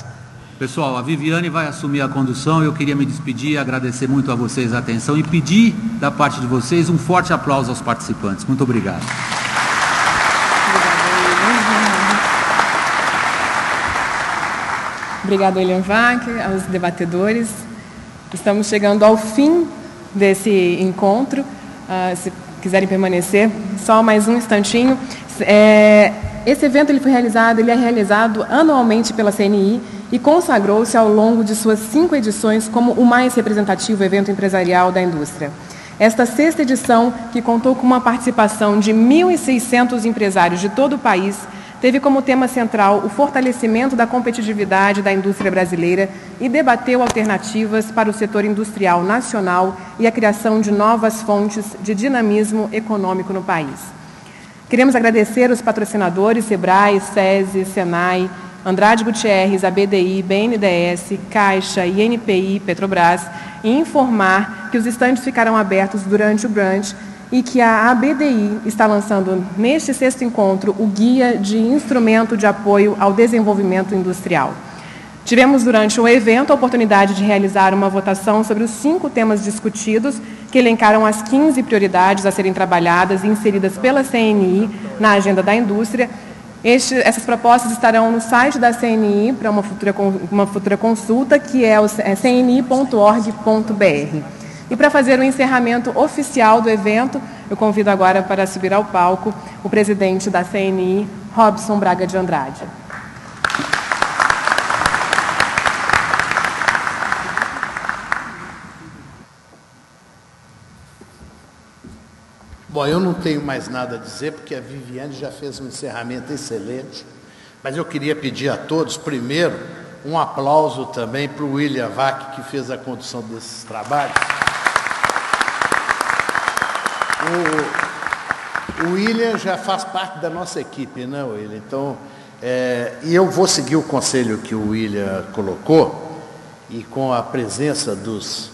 Speaker 2: Pessoal, a Viviane vai assumir a condução. Eu queria me despedir, agradecer muito a vocês a atenção e pedir da parte de vocês um forte aplauso aos participantes. Muito obrigado.
Speaker 1: Obrigado, William Vac, aos debatedores. Estamos chegando ao fim desse encontro. Se quiserem permanecer, só mais um instantinho. Esse evento ele é realizado anualmente pela CNI e consagrou-se ao longo de suas 5 edições como o mais representativo evento empresarial da indústria. Esta 6ª edição, que contou com uma participação de 1.600 empresários de todo o país, teve como tema central o fortalecimento da competitividade da indústria brasileira e debateu alternativas para o setor industrial nacional e a criação de novas fontes de dinamismo econômico no país. Queremos agradecer os patrocinadores Sebrae, SESI, Senai, Andrade Gutierrez, ABDI, BNDES, Caixa, INPI, Petrobras e informar que os estandes ficarão abertos durante o brunch e que a ABDI está lançando neste 6º encontro o Guia de Instrumento de Apoio ao Desenvolvimento Industrial. Tivemos durante o evento a oportunidade de realizar uma votação sobre os 5 temas discutidos, que elencaram as 15 prioridades a serem trabalhadas e inseridas pela CNI na agenda da indústria. Essas propostas estarão no site da CNI para uma futura consulta, que é o cni.org.br. E para fazer o encerramento oficial do evento, eu convido agora para subir ao palco o presidente da CNI, Robson Braga de Andrade.
Speaker 10: Bom, eu não tenho mais nada a dizer, porque a Viviane já fez um encerramento excelente, mas eu queria pedir a todos, primeiro, um aplauso também para o William Vac, que fez a condução desses trabalhos. O William já faz parte da nossa equipe, né, William? Então, e eu vou seguir o conselho que o William colocou, e com a presença dos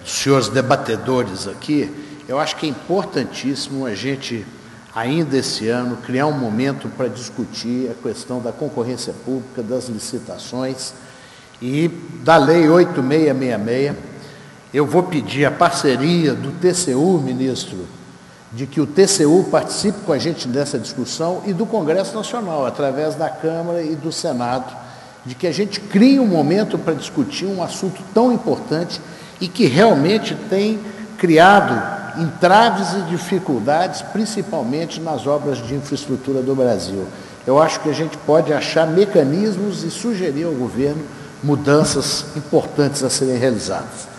Speaker 10: senhores debatedores aqui, eu acho que é importantíssimo a gente, ainda esse ano, criar um momento para discutir a questão da concorrência pública, das licitações e da Lei 8666. Eu vou pedir a parceria do TCU, ministro, de que o TCU participe com a gente dessa discussão e do Congresso Nacional, através da Câmara e do Senado, de que a gente crie um momento para discutir um assunto tão importante e que realmente tem criado entraves e dificuldades, principalmente nas obras de infraestrutura do Brasil. Eu acho que a gente pode achar mecanismos e sugerir ao governo mudanças importantes a serem realizadas.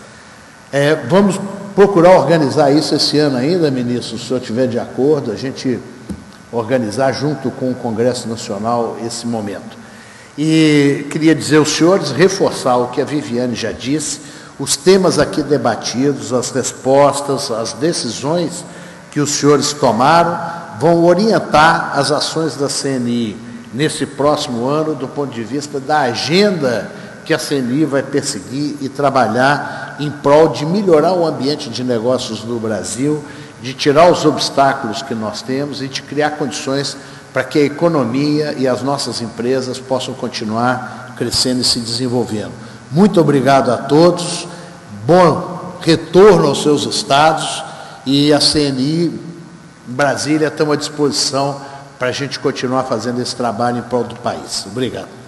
Speaker 10: Vamos procurar organizar isso esse ano ainda, ministro, se o senhor estiver de acordo, a gente organizar junto com o Congresso Nacional esse momento. E queria dizer aos senhores, reforçar o que a Viviane já disse, os temas aqui debatidos, as respostas, as decisões que os senhores tomaram vão orientar as ações da CNI nesse próximo ano do ponto de vista da agenda que a CNI vai perseguir e trabalhar em prol de melhorar o ambiente de negócios no Brasil, de tirar os obstáculos que nós temos e de criar condições para que a economia e as nossas empresas possam continuar crescendo e se desenvolvendo. Muito obrigado a todos, bom retorno aos seus estados e a CNI Brasília estamos à disposição para a gente continuar fazendo esse trabalho em prol do país. Obrigado.